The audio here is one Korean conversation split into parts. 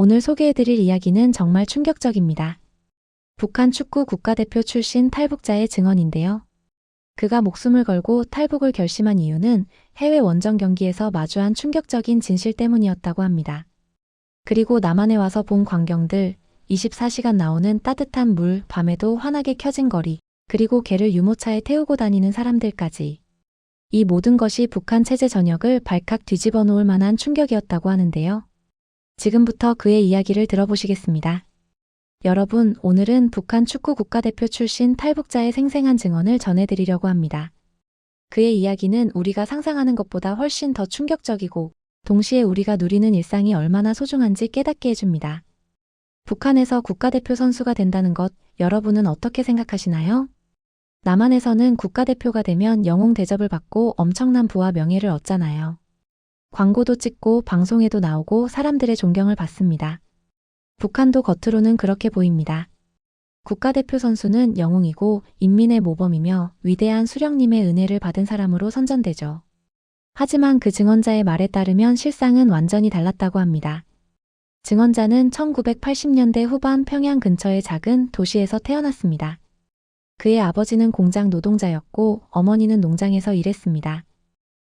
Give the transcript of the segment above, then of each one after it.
오늘 소개해드릴 이야기는 정말 충격적입니다. 북한 축구 국가대표 출신 탈북자의 증언인데요. 그가 목숨을 걸고 탈북을 결심한 이유는 해외 원정 경기에서 마주한 충격적인 진실 때문이었다고 합니다. 그리고 남한에 와서 본 광경들, 24시간 나오는 따뜻한 물, 밤에도 환하게 켜진 거리, 그리고 개를 유모차에 태우고 다니는 사람들까지. 이 모든 것이 북한 체제 전역을 발칵 뒤집어 놓을 만한 충격이었다고 하는데요. 지금부터 그의 이야기를 들어보시겠습니다. 여러분, 오늘은 북한 축구 국가대표 출신 탈북자의 생생한 증언을 전해드리려고 합니다. 그의 이야기는 우리가 상상하는 것보다 훨씬 더 충격적이고 동시에 우리가 누리는 일상이 얼마나 소중한지 깨닫게 해줍니다. 북한에서 국가대표 선수가 된다는 것, 여러분은 어떻게 생각하시나요? 남한에서는 국가대표가 되면 영웅 대접을 받고 엄청난 부와 명예를 얻잖아요. 광고도 찍고 방송에도 나오고 사람들의 존경을 받습니다. 북한도 겉으로는 그렇게 보입니다. 국가대표 선수는 영웅이고 인민의 모범이며 위대한 수령님의 은혜를 받은 사람으로 선전되죠. 하지만 그 증언자의 말에 따르면 실상은 완전히 달랐다고 합니다. 증언자는 1980년대 후반 평양 근처의 작은 도시에서 태어났습니다. 그의 아버지는 공장 노동자였고 어머니는 농장에서 일했습니다.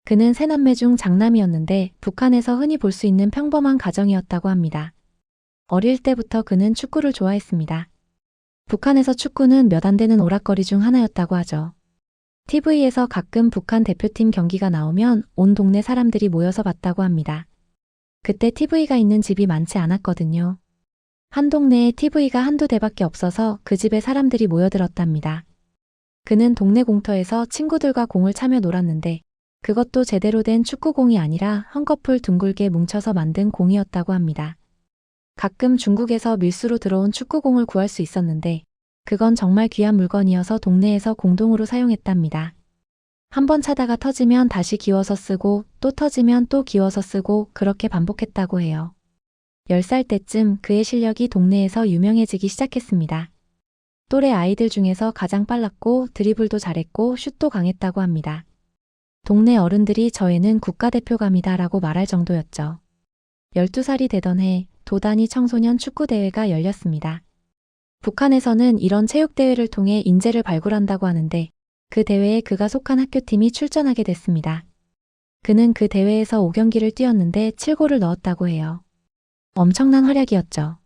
그는 세 남매 중 장남이었는데 북한에서 흔히 볼 수 있는 평범한 가정이었다고 합니다. 어릴 때부터 그는 축구를 좋아했습니다. 북한에서 축구는 몇 안 되는 오락거리 중 하나였다고 하죠. TV에서 가끔 북한 대표팀 경기가 나오면 온 동네 사람들이 모여서 봤다고 합니다. 그때 TV가 있는 집이 많지 않았거든요. 한 동네에 TV가 한두 대밖에 없어서 그 집에 사람들이 모여들었답니다. 그는 동네 공터에서 친구들과 공을 차며 놀았는데 그것도 제대로 된 축구공이 아니라 헝겊을 둥글게 뭉쳐서 만든 공이었다고 합니다. 가끔 중국에서 밀수로 들어온 축구공을 구할 수 있었는데 그건 정말 귀한 물건이어서 동네에서 공동으로 사용했답니다. 한번 차다가 터지면 다시 기워서 쓰고 또 터지면 또 기워서 쓰고 그렇게 반복했다고 해요. 10살 때쯤 그의 실력이 동네에서 유명해지기 시작했습니다. 또래 아이들 중에서 가장 빨랐고 드리블도 잘했고 슛도 강했다고 합니다. 동네 어른들이 저 애는 국가대표감이다 라고 말할 정도였죠. 12살이 되던 해 도단위 청소년 축구대회가 열렸습니다. 북한에서는 이런 체육대회를 통해 인재를 발굴한다고 하는데 그 대회에 그가 속한 학교팀이 출전하게 됐습니다. 그는 그 대회에서 5경기를 뛰었는데 7골을 넣었다고 해요. 엄청난 활약이었죠.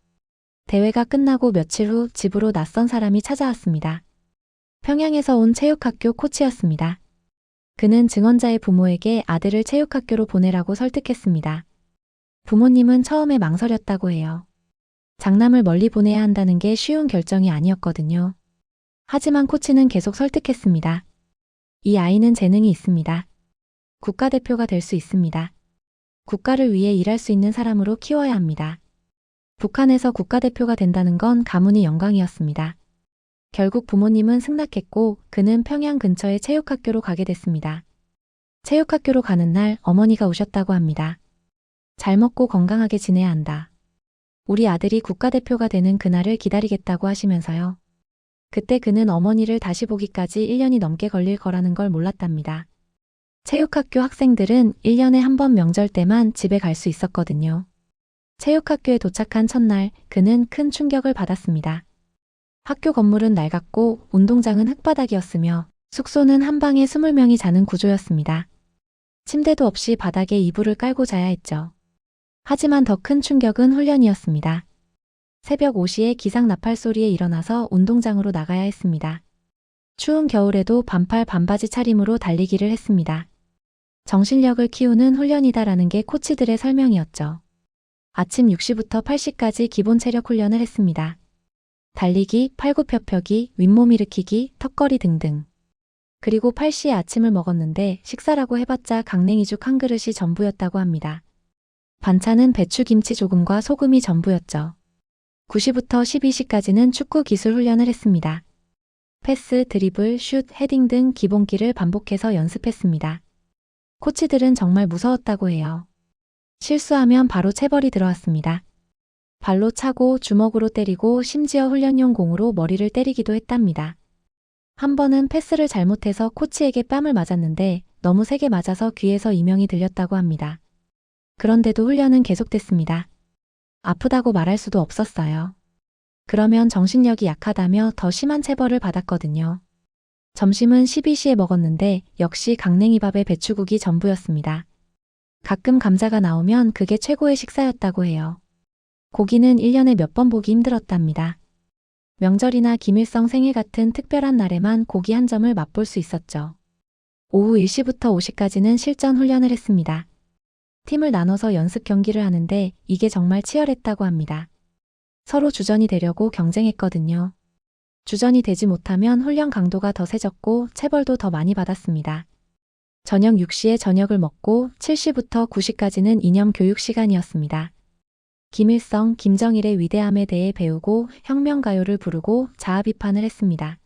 대회가 끝나고 며칠 후 집으로 낯선 사람이 찾아왔습니다. 평양에서 온 체육학교 코치였습니다. 그는 증언자의 부모에게 아들을 체육학교로 보내라고 설득했습니다. 부모님은 처음에 망설였다고 해요. 장남을 멀리 보내야 한다는 게 쉬운 결정이 아니었거든요. 하지만 코치는 계속 설득했습니다. 이 아이는 재능이 있습니다. 국가대표가 될 수 있습니다. 국가를 위해 일할 수 있는 사람으로 키워야 합니다. 북한에서 국가대표가 된다는 건 가문이 영광이었습니다. 결국 부모님은 승낙했고 그는 평양 근처의 체육학교로 가게 됐습니다. 체육학교로 가는 날 어머니가 우셨다고 합니다. 잘 먹고 건강하게 지내야 한다. 우리 아들이 국가대표가 되는 그날을 기다리겠다고 하시면서요. 그때 그는 어머니를 다시 보기까지 1년이 넘게 걸릴 거라는 걸 몰랐답니다. 체육학교 학생들은 1년에 한 번 명절 때만 집에 갈 수 있었거든요. 체육학교에 도착한 첫날 그는 큰 충격을 받았습니다. 학교 건물은 낡았고 운동장은 흙바닥이었으며 숙소는 한 방에 20명이 자는 구조였습니다. 침대도 없이 바닥에 이불을 깔고 자야 했죠. 하지만 더 큰 충격은 훈련이었습니다. 새벽 5시에 기상 나팔 소리에 일어나서 운동장으로 나가야 했습니다. 추운 겨울에도 반팔 반바지 차림으로 달리기를 했습니다. 정신력을 키우는 훈련이다라는 게 코치들의 설명이었죠. 아침 6시부터 8시까지 기본 체력 훈련을 했습니다. 달리기, 팔굽혀펴기, 윗몸 일으키기, 턱걸이 등등. 그리고 8시에 아침을 먹었는데 식사라고 해봤자 강냉이죽 한 그릇이 전부였다고 합니다. 반찬은 배추김치 조금과 소금이 전부였죠. 9시부터 12시까지는 축구 기술 훈련을 했습니다. 패스, 드리블, 슛, 헤딩 등 기본기를 반복해서 연습했습니다. 코치들은 정말 무서웠다고 해요. 실수하면 바로 체벌이 들어왔습니다. 발로 차고 주먹으로 때리고 심지어 훈련용 공으로 머리를 때리기도 했답니다. 한 번은 패스를 잘못해서 코치에게 뺨을 맞았는데 너무 세게 맞아서 귀에서 이명이 들렸다고 합니다. 그런데도 훈련은 계속됐습니다. 아프다고 말할 수도 없었어요. 그러면 정신력이 약하다며 더 심한 체벌을 받았거든요. 점심은 12시에 먹었는데 역시 강냉이밥에 배추국이 전부였습니다. 가끔 감자가 나오면 그게 최고의 식사였다고 해요. 고기는 1년에 몇 번 보기 힘들었답니다. 명절이나 김일성 생일 같은 특별한 날에만 고기 한 점을 맛볼 수 있었죠. 오후 1시부터 5시까지는 실전 훈련을 했습니다. 팀을 나눠서 연습 경기를 하는데 이게 정말 치열했다고 합니다. 서로 주전이 되려고 경쟁했거든요. 주전이 되지 못하면 훈련 강도가 더 세졌고 체벌도 더 많이 받았습니다. 저녁 6시에 저녁을 먹고 7시부터 9시까지는 이념 교육 시간이었습니다. 김일성, 김정일의 위대함에 대해 배우고 혁명가요를 부르고 자아비판을 했습니다.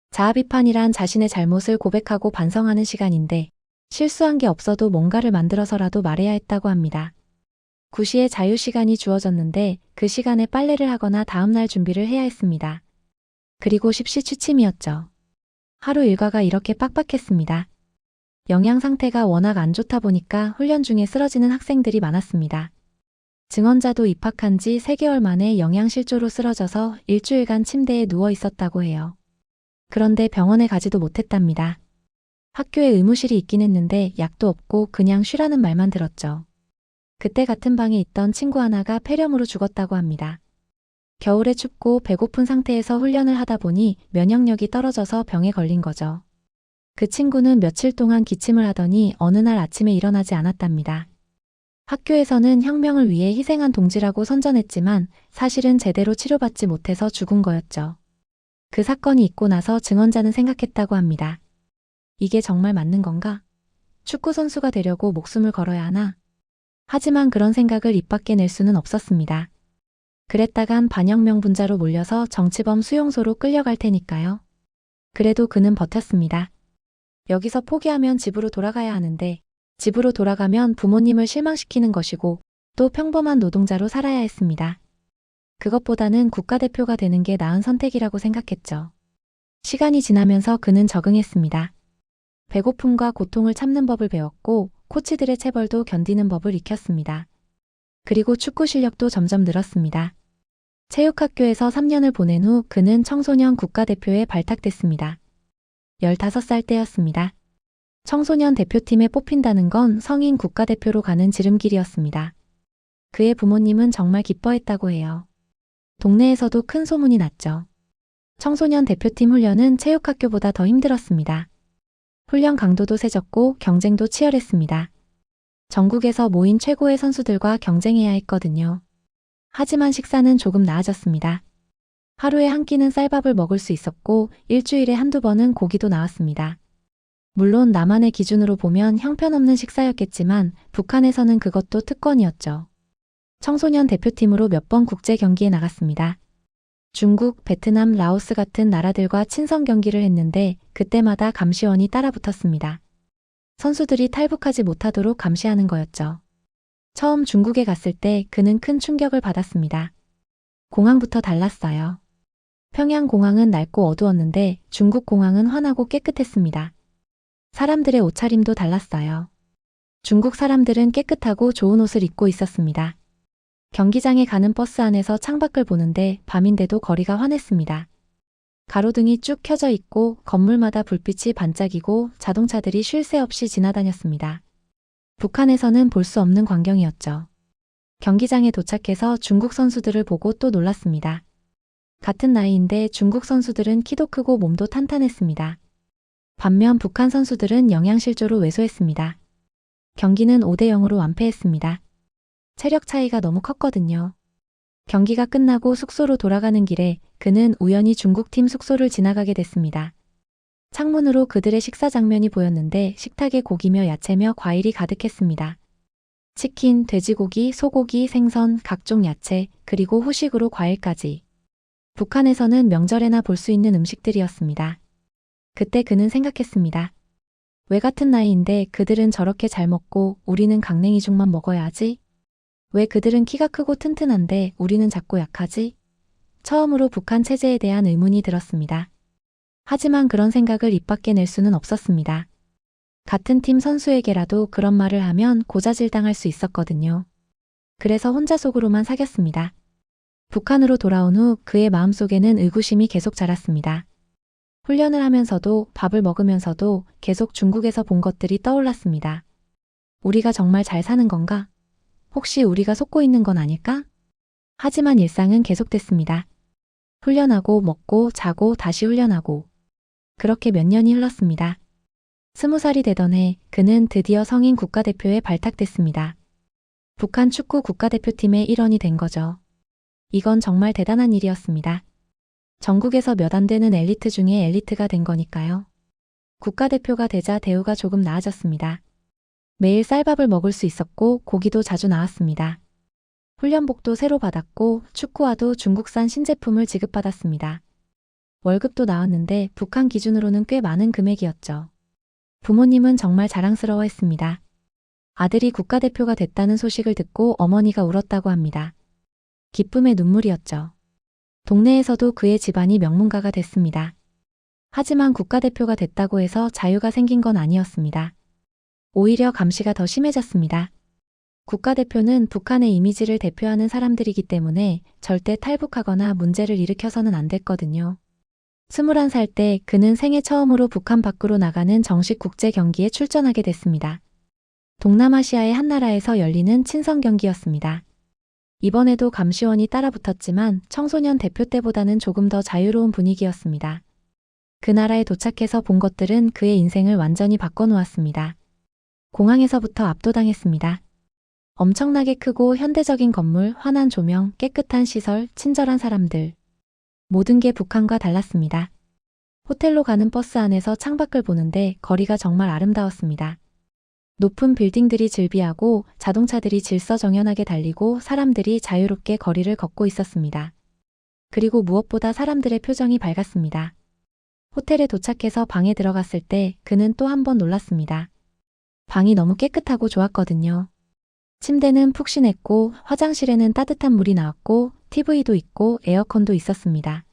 자아비판이란 자신의 잘못을 고백하고 반성하는 시간인데 실수한 게 없어도 뭔가를 만들어서라도 말해야 했다고 합니다. 9시에 자유시간이 주어졌는데 그 시간에 빨래를 하거나 다음날 준비를 해야 했습니다. 그리고 십시 취침이었죠. 하루 일과가 이렇게 빡빡했습니다. 영양 상태가 워낙 안 좋다 보니까 훈련 중에 쓰러지는 학생들이 많았습니다. 증언자도 입학한 지 3개월 만에 영양실조로 쓰러져서 일주일간 침대에 누워 있었다고 해요. 그런데 병원에 가지도 못했답니다. 학교에 의무실이 있긴 했는데 약도 없고 그냥 쉬라는 말만 들었죠. 그때 같은 방에 있던 친구 하나가 폐렴으로 죽었다고 합니다. 겨울에 춥고 배고픈 상태에서 훈련을 하다 보니 면역력이 떨어져서 병에 걸린 거죠. 그 친구는 며칠 동안 기침을 하더니 어느 날 아침에 일어나지 않았답니다. 학교에서는 혁명을 위해 희생한 동지라고 선전했지만 사실은 제대로 치료받지 못해서 죽은 거였죠. 그 사건이 있고 나서 증언자는 생각했다고 합니다. 이게 정말 맞는 건가? 축구 선수가 되려고 목숨을 걸어야 하나? 하지만 그런 생각을 입 밖에 낼 수는 없었습니다. 그랬다간 반혁명분자로 몰려서 정치범 수용소로 끌려갈 테니까요. 그래도 그는 버텼습니다. 여기서 포기하면 집으로 돌아가야 하는데 집으로 돌아가면 부모님을 실망시키는 것이고 또 평범한 노동자로 살아야 했습니다. 그것보다는 국가대표가 되는 게 나은 선택이라고 생각했죠. 시간이 지나면서 그는 적응했습니다. 배고픔과 고통을 참는 법을 배웠고 코치들의 체벌도 견디는 법을 익혔습니다. 그리고 축구 실력도 점점 늘었습니다. 체육학교에서 3년을 보낸 후 그는 청소년 국가대표에 발탁됐습니다. 15살 때였습니다. 청소년 대표팀에 뽑힌다는 건 성인 국가대표로 가는 지름길이었습니다. 그의 부모님은 정말 기뻐했다고 해요. 동네에서도 큰 소문이 났죠. 청소년 대표팀 훈련은 체육학교보다 더 힘들었습니다. 훈련 강도도 세졌고 경쟁도 치열했습니다. 전국에서 모인 최고의 선수들과 경쟁해야 했거든요. 하지만 식사는 조금 나아졌습니다. 하루에 한 끼는 쌀밥을 먹을 수 있었고 일주일에 한두 번은 고기도 나왔습니다. 물론 남한의 기준으로 보면 형편없는 식사였겠지만 북한에서는 그것도 특권이었죠. 청소년 대표팀으로 몇 번 국제 경기에 나갔습니다. 중국, 베트남, 라오스 같은 나라들과 친선 경기를 했는데 그때마다 감시원이 따라붙었습니다. 선수들이 탈북하지 못하도록 감시하는 거였죠. 처음 중국에 갔을 때 그는 큰 충격을 받았습니다. 공항부터 달랐어요. 평양 공항은 낡고 어두웠는데 중국 공항은 환하고 깨끗했습니다. 사람들의 옷차림도 달랐어요. 중국 사람들은 깨끗하고 좋은 옷을 입고 있었습니다. 경기장에 가는 버스 안에서 창밖을 보는데 밤인데도 거리가 환했습니다. 가로등이 쭉 켜져 있고 건물마다 불빛이 반짝이고 자동차들이 쉴 새 없이 지나다녔습니다. 북한에서는 볼 수 없는 광경이었죠. 경기장에 도착해서 중국 선수들을 보고 또 놀랐습니다. 같은 나이인데 중국 선수들은 키도 크고 몸도 탄탄했습니다. 반면 북한 선수들은 영양실조로 왜소했습니다. 경기는 5대0으로 완패했습니다. 체력 차이가 너무 컸거든요. 경기가 끝나고 숙소로 돌아가는 길에 그는 우연히 중국팀 숙소를 지나가게 됐습니다. 창문으로 그들의 식사 장면이 보였는데 식탁에 고기며 야채며 과일이 가득했습니다. 치킨, 돼지고기, 소고기, 생선, 각종 야채, 그리고 후식으로 과일까지. 북한에서는 명절에나 볼 수 있는 음식들이었습니다. 그때 그는 생각했습니다. 왜 같은 나이인데 그들은 저렇게 잘 먹고 우리는 강냉이죽만 먹어야 하지? 왜 그들은 키가 크고 튼튼한데 우리는 작고 약하지? 처음으로 북한 체제에 대한 의문이 들었습니다. 하지만 그런 생각을 입 밖에 낼 수는 없었습니다. 같은 팀 선수에게라도 그런 말을 하면 고자질당할 수 있었거든요. 그래서 혼자 속으로만 사귀었습니다. 북한으로 돌아온 후 그의 마음속에는 의구심이 계속 자랐습니다. 훈련을 하면서도 밥을 먹으면서도 계속 중국에서 본 것들이 떠올랐습니다. 우리가 정말 잘 사는 건가? 혹시 우리가 속고 있는 건 아닐까? 하지만 일상은 계속됐습니다. 훈련하고 먹고 자고 다시 훈련하고. 그렇게 몇 년이 흘렀습니다. 20살이 되던 해 그는 드디어 성인 국가대표에 발탁됐습니다. 북한 축구 국가대표팀의 일원이 된 거죠. 이건 정말 대단한 일이었습니다. 전국에서 몇 안 되는 엘리트 중에 엘리트가 된 거니까요. 국가대표가 되자 대우가 조금 나아졌습니다. 매일 쌀밥을 먹을 수 있었고 고기도 자주 나왔습니다. 훈련복도 새로 받았고 축구화도 중국산 신제품을 지급받았습니다. 월급도 나왔는데 북한 기준으로는 꽤 많은 금액이었죠. 부모님은 정말 자랑스러워했습니다. 아들이 국가대표가 됐다는 소식을 듣고 어머니가 울었다고 합니다. 기쁨의 눈물이었죠. 동네에서도 그의 집안이 명문가가 됐습니다. 하지만 국가대표가 됐다고 해서 자유가 생긴 건 아니었습니다. 오히려 감시가 더 심해졌습니다. 국가대표는 북한의 이미지를 대표하는 사람들이기 때문에 절대 탈북하거나 문제를 일으켜서는 안 됐거든요. 21살 때 그는 생애 처음으로 북한 밖으로 나가는 정식 국제 경기에 출전하게 됐습니다. 동남아시아의 한 나라에서 열리는 친선 경기였습니다. 이번에도 감시원이 따라붙었지만 청소년 대표 때보다는 조금 더 자유로운 분위기였습니다. 그 나라에 도착해서 본 것들은 그의 인생을 완전히 바꿔놓았습니다. 공항에서부터 압도당했습니다. 엄청나게 크고 현대적인 건물, 환한 조명, 깨끗한 시설, 친절한 사람들. 모든 게 북한과 달랐습니다. 호텔로 가는 버스 안에서 창밖을 보는데 거리가 정말 아름다웠습니다. 높은 빌딩들이 즐비하고 자동차들이 질서정연하게 달리고 사람들이 자유롭게 거리를 걷고 있었습니다. 그리고 무엇보다 사람들의 표정이 밝았습니다. 호텔에 도착해서 방에 들어갔을 때 그는 또 한 번 놀랐습니다. 방이 너무 깨끗하고 좋았거든요. 침대는 푹신했고 화장실에는 따뜻한 물이 나왔고 TV도 있고 에어컨도 있었습니다.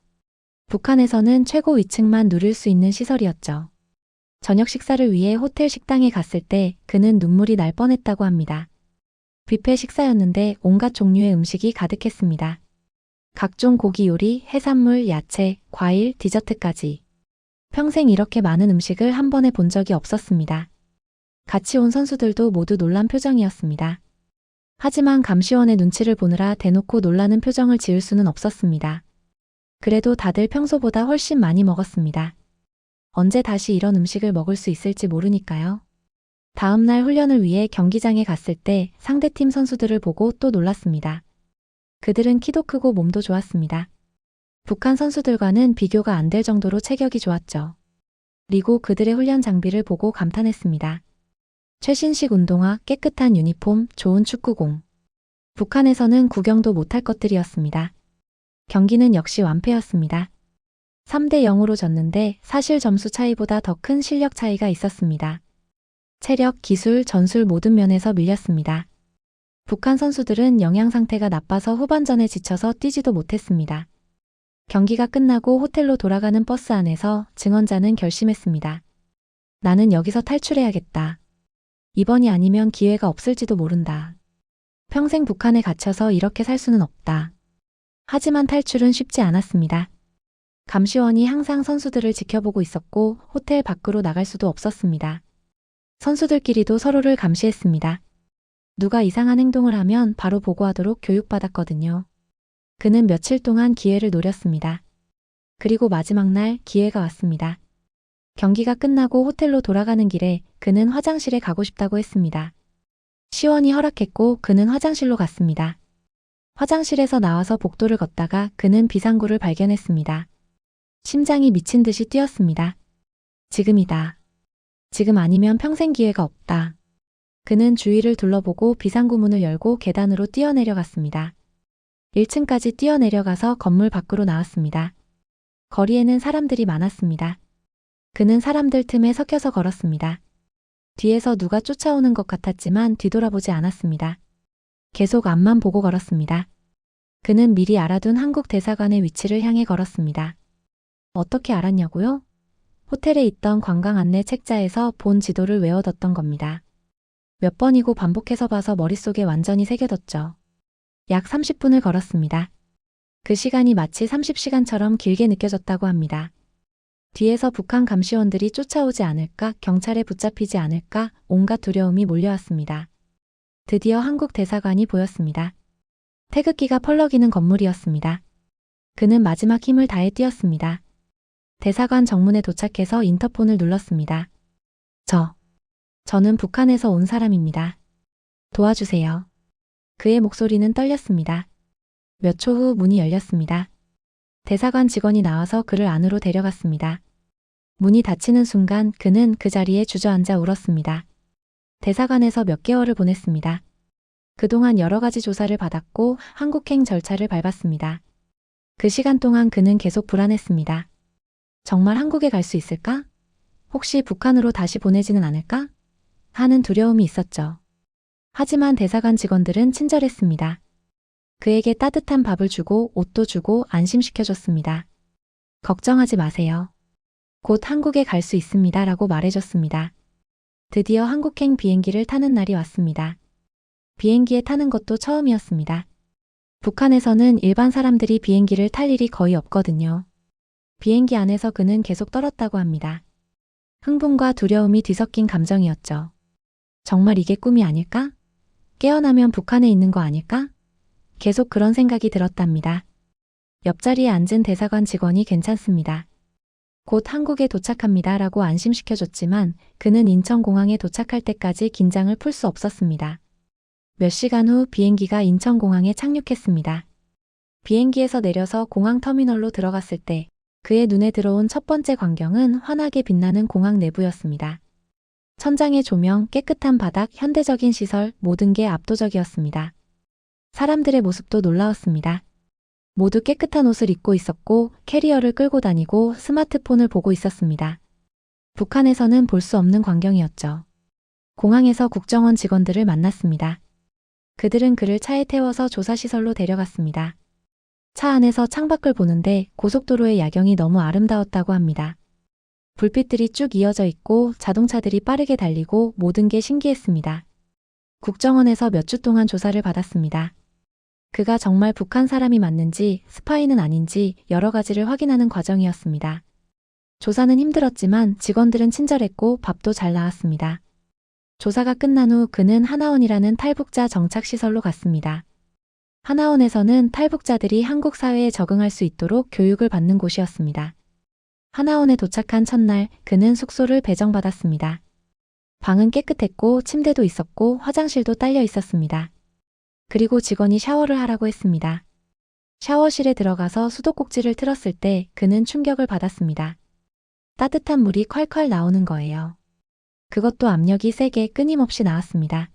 북한에서는 최고 위층만 누릴 수 있는 시설이었죠. 저녁 식사를 위해 호텔 식당에 갔을 때 그는 눈물이 날 뻔했다고 합니다. 뷔페 식사였는데 온갖 종류의 음식이 가득했습니다. 각종 고기 요리, 해산물, 야채, 과일, 디저트까지. 평생 이렇게 많은 음식을 한 번에 본 적이 없었습니다. 같이 온 선수들도 모두 놀란 표정이었습니다. 하지만 감시원의 눈치를 보느라 대놓고 놀라는 표정을 지을 수는 없었습니다. 그래도 다들 평소보다 훨씬 많이 먹었습니다. 언제 다시 이런 음식을 먹을 수 있을지 모르니까요. 다음 날 훈련을 위해 경기장에 갔을 때 상대팀 선수들을 보고 또 놀랐습니다. 그들은 키도 크고 몸도 좋았습니다. 북한 선수들과는 비교가 안 될 정도로 체격이 좋았죠. 그리고 그들의 훈련 장비를 보고 감탄했습니다. 최신식 운동화, 깨끗한 유니폼, 좋은 축구공. 북한에서는 구경도 못할 것들이었습니다. 경기는 역시 완패였습니다. 3대 0으로 졌는데 사실 점수 차이보다 더 큰 실력 차이가 있었습니다. 체력, 기술, 전술 모든 면에서 밀렸습니다. 북한 선수들은 영양 상태가 나빠서 후반전에 지쳐서 뛰지도 못했습니다. 경기가 끝나고 호텔로 돌아가는 버스 안에서 증언자는 결심했습니다. 나는 여기서 탈출해야겠다. 이번이 아니면 기회가 없을지도 모른다. 평생 북한에 갇혀서 이렇게 살 수는 없다. 하지만 탈출은 쉽지 않았습니다. 감시원이 항상 선수들을 지켜보고 있었고 호텔 밖으로 나갈 수도 없었습니다. 선수들끼리도 서로를 감시했습니다. 누가 이상한 행동을 하면 바로 보고하도록 교육받았거든요. 그는 며칠 동안 기회를 노렸습니다. 그리고 마지막 날 기회가 왔습니다. 경기가 끝나고 호텔로 돌아가는 길에 그는 화장실에 가고 싶다고 했습니다. 시원이 허락했고 그는 화장실로 갔습니다. 화장실에서 나와서 복도를 걷다가 그는 비상구를 발견했습니다. 심장이 미친 듯이 뛰었습니다. 지금이다. 지금 아니면 평생 기회가 없다. 그는 주위를 둘러보고 비상구 문을 열고 계단으로 뛰어내려갔습니다. 1층까지 뛰어내려가서 건물 밖으로 나왔습니다. 거리에는 사람들이 많았습니다. 그는 사람들 틈에 섞여서 걸었습니다. 뒤에서 누가 쫓아오는 것 같았지만 뒤돌아보지 않았습니다. 계속 앞만 보고 걸었습니다. 그는 미리 알아둔 한국 대사관의 위치를 향해 걸었습니다. 어떻게 알았냐고요? 호텔에 있던 관광 안내 책자에서 본 지도를 외워뒀던 겁니다. 몇 번이고 반복해서 봐서 머릿속에 완전히 새겨뒀죠. 약 30분을 걸었습니다. 그 시간이 마치 30시간처럼 길게 느껴졌다고 합니다. 뒤에서 북한 감시원들이 쫓아오지 않을까, 경찰에 붙잡히지 않을까, 온갖 두려움이 몰려왔습니다. 드디어 한국 대사관이 보였습니다. 태극기가 펄럭이는 건물이었습니다. 그는 마지막 힘을 다해 뛰었습니다. 대사관 정문에 도착해서 인터폰을 눌렀습니다. 저는 북한에서 온 사람입니다. 도와주세요. 그의 목소리는 떨렸습니다. 몇 초 후 문이 열렸습니다. 대사관 직원이 나와서 그를 안으로 데려갔습니다. 문이 닫히는 순간 그는 그 자리에 주저앉아 울었습니다. 대사관에서 몇 개월을 보냈습니다. 그동안 여러 가지 조사를 받았고 한국행 절차를 밟았습니다. 그 시간 동안 그는 계속 불안했습니다. 정말 한국에 갈 수 있을까? 혹시 북한으로 다시 보내지는 않을까? 하는 두려움이 있었죠. 하지만 대사관 직원들은 친절했습니다. 그에게 따뜻한 밥을 주고 옷도 주고 안심시켜줬습니다. 걱정하지 마세요. 곧 한국에 갈 수 있습니다. 라고 말해줬습니다. 드디어 한국행 비행기를 타는 날이 왔습니다. 비행기에 타는 것도 처음이었습니다. 북한에서는 일반 사람들이 비행기를 탈 일이 거의 없거든요. 비행기 안에서 그는 계속 떨었다고 합니다. 흥분과 두려움이 뒤섞인 감정이었죠. 정말 이게 꿈이 아닐까? 깨어나면 북한에 있는 거 아닐까? 계속 그런 생각이 들었답니다. 옆자리에 앉은 대사관 직원이 괜찮습니다. 곧 한국에 도착합니다. 라고 안심시켜줬지만 그는 인천공항에 도착할 때까지 긴장을 풀 수 없었습니다. 몇 시간 후 비행기가 인천공항에 착륙했습니다. 비행기에서 내려서 공항 터미널로 들어갔을 때 그의 눈에 들어온 첫 번째 광경은 환하게 빛나는 공항 내부였습니다. 천장의 조명, 깨끗한 바닥, 현대적인 시설, 모든 게 압도적이었습니다. 사람들의 모습도 놀라웠습니다. 모두 깨끗한 옷을 입고 있었고 캐리어를 끌고 다니고 스마트폰을 보고 있었습니다. 북한에서는 볼 수 없는 광경이었죠. 공항에서 국정원 직원들을 만났습니다. 그들은 그를 차에 태워서 조사시설로 데려갔습니다. 차 안에서 창밖을 보는데 고속도로의 야경이 너무 아름다웠다고 합니다. 불빛들이 쭉 이어져 있고 자동차들이 빠르게 달리고 모든 게 신기했습니다. 국정원에서 몇 주 동안 조사를 받았습니다. 그가 정말 북한 사람이 맞는지 스파이는 아닌지 여러 가지를 확인하는 과정이었습니다. 조사는 힘들었지만 직원들은 친절했고 밥도 잘 나왔습니다. 조사가 끝난 후 그는 하나원이라는 탈북자 정착시설로 갔습니다. 하나원에서는 탈북자들이 한국 사회에 적응할 수 있도록 교육을 받는 곳이었습니다. 하나원에 도착한 첫날 그는 숙소를 배정받았습니다. 방은 깨끗했고 침대도 있었고 화장실도 딸려 있었습니다. 그리고 직원이 샤워를 하라고 했습니다. 샤워실에 들어가서 수도꼭지를 틀었을 때 그는 충격을 받았습니다. 따뜻한 물이 콸콸 나오는 거예요. 그것도 압력이 세게 끊임없이 나왔습니다.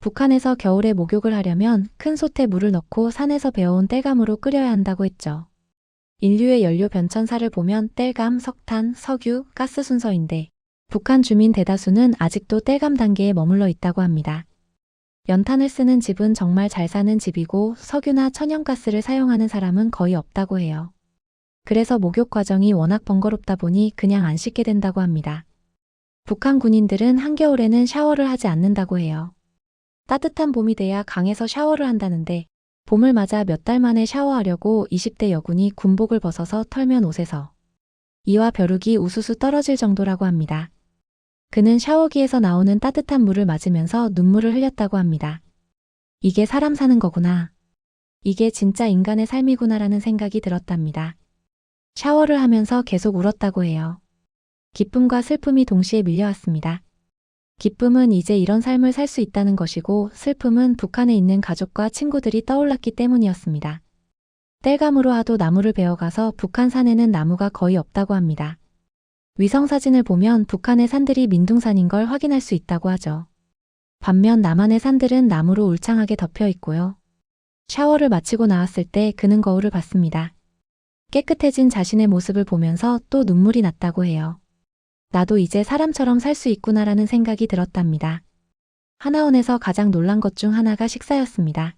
북한에서 겨울에 목욕을 하려면 큰 솥에 물을 넣고 산에서 베어온 땔감으로 끓여야 한다고 했죠. 인류의 연료 변천사를 보면 땔감, 석탄, 석유, 가스 순서인데 북한 주민 대다수는 아직도 땔감 단계에 머물러 있다고 합니다. 연탄을 쓰는 집은 정말 잘 사는 집이고 석유나 천연가스를 사용하는 사람은 거의 없다고 해요. 그래서 목욕 과정이 워낙 번거롭다 보니 그냥 안 씻게 된다고 합니다. 북한 군인들은 한겨울에는 샤워를 하지 않는다고 해요. 따뜻한 봄이 돼야 강에서 샤워를 한다는데 봄을 맞아 몇 달 만에 샤워하려고 20대 여군이 군복을 벗어서 털면 옷에서 이와 벼룩이 우수수 떨어질 정도라고 합니다. 그는 샤워기에서 나오는 따뜻한 물을 맞으면서 눈물을 흘렸다고 합니다. 이게 사람 사는 거구나. 이게 진짜 인간의 삶이구나라는 생각이 들었답니다. 샤워를 하면서 계속 울었다고 해요. 기쁨과 슬픔이 동시에 밀려왔습니다. 기쁨은 이제 이런 삶을 살 수 있다는 것이고 슬픔은 북한에 있는 가족과 친구들이 떠올랐기 때문이었습니다. 땔감으로 하도 나무를 베어가서 북한 산에는 나무가 거의 없다고 합니다. 위성사진을 보면 북한의 산들이 민둥산인 걸 확인할 수 있다고 하죠. 반면 남한의 산들은 나무로 울창하게 덮여 있고요. 샤워를 마치고 나왔을 때 그는 거울을 봤습니다. 깨끗해진 자신의 모습을 보면서 또 눈물이 났다고 해요. 나도 이제 사람처럼 살 수 있구나라는 생각이 들었답니다. 하나원에서 가장 놀란 것 중 하나가 식사였습니다.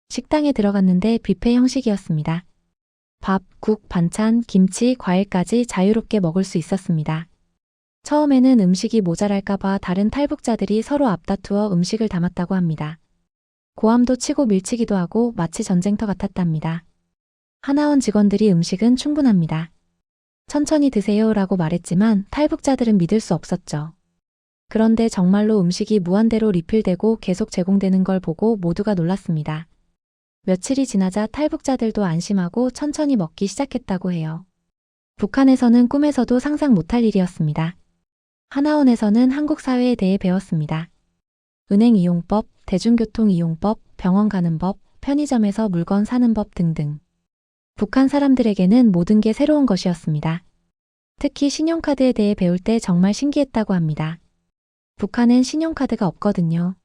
식당에 들어갔는데 뷔페 형식이었습니다. 밥, 국, 반찬, 김치, 과일까지 자유롭게 먹을 수 있었습니다. 처음에는 음식이 모자랄까봐 다른 탈북자들이 서로 앞다투어 음식을 담았다고 합니다. 고함도 치고 밀치기도 하고 마치 전쟁터 같았답니다. 하나원 직원들이 음식은 충분합니다. 천천히 드세요 라고 말했지만 탈북자들은 믿을 수 없었죠. 그런데 정말로 음식이 무한대로 리필되고 계속 제공되는 걸 보고 모두가 놀랐습니다. 며칠이 지나자 탈북자들도 안심하고 천천히 먹기 시작했다고 해요. 북한에서는 꿈에서도 상상 못할 일이었습니다. 하나원에서는 한국 사회에 대해 배웠습니다. 은행 이용법, 대중교통 이용법, 병원 가는 법, 편의점에서 물건 사는 법 등등. 북한 사람들에게는 모든 게 새로운 것이었습니다. 특히 신용카드에 대해 배울 때 정말 신기했다고 합니다. 북한엔 신용카드가 없거든요.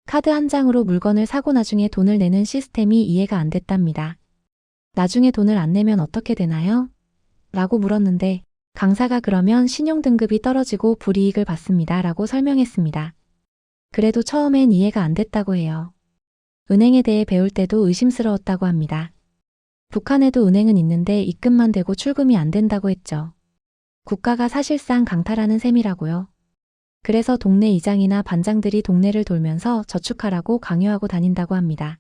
카드 한 장으로 물건을 사고 나중에 돈을 내는 시스템이 이해가 안 됐답니다. 나중에 돈을 안 내면 어떻게 되나요? 라고 물었는데 강사가 그러면 신용등급이 떨어지고 불이익을 받습니다 라고 설명했습니다. 그래도 처음엔 이해가 안 됐다고 해요. 은행에 대해 배울 때도 의심스러웠다고 합니다. 북한에도 은행은 있는데 입금만 되고 출금이 안 된다고 했죠. 국가가 사실상 강탈하는 셈이라고요. 그래서 동네 이장이나 반장들이 동네를 돌면서 저축하라고 강요하고 다닌다고 합니다.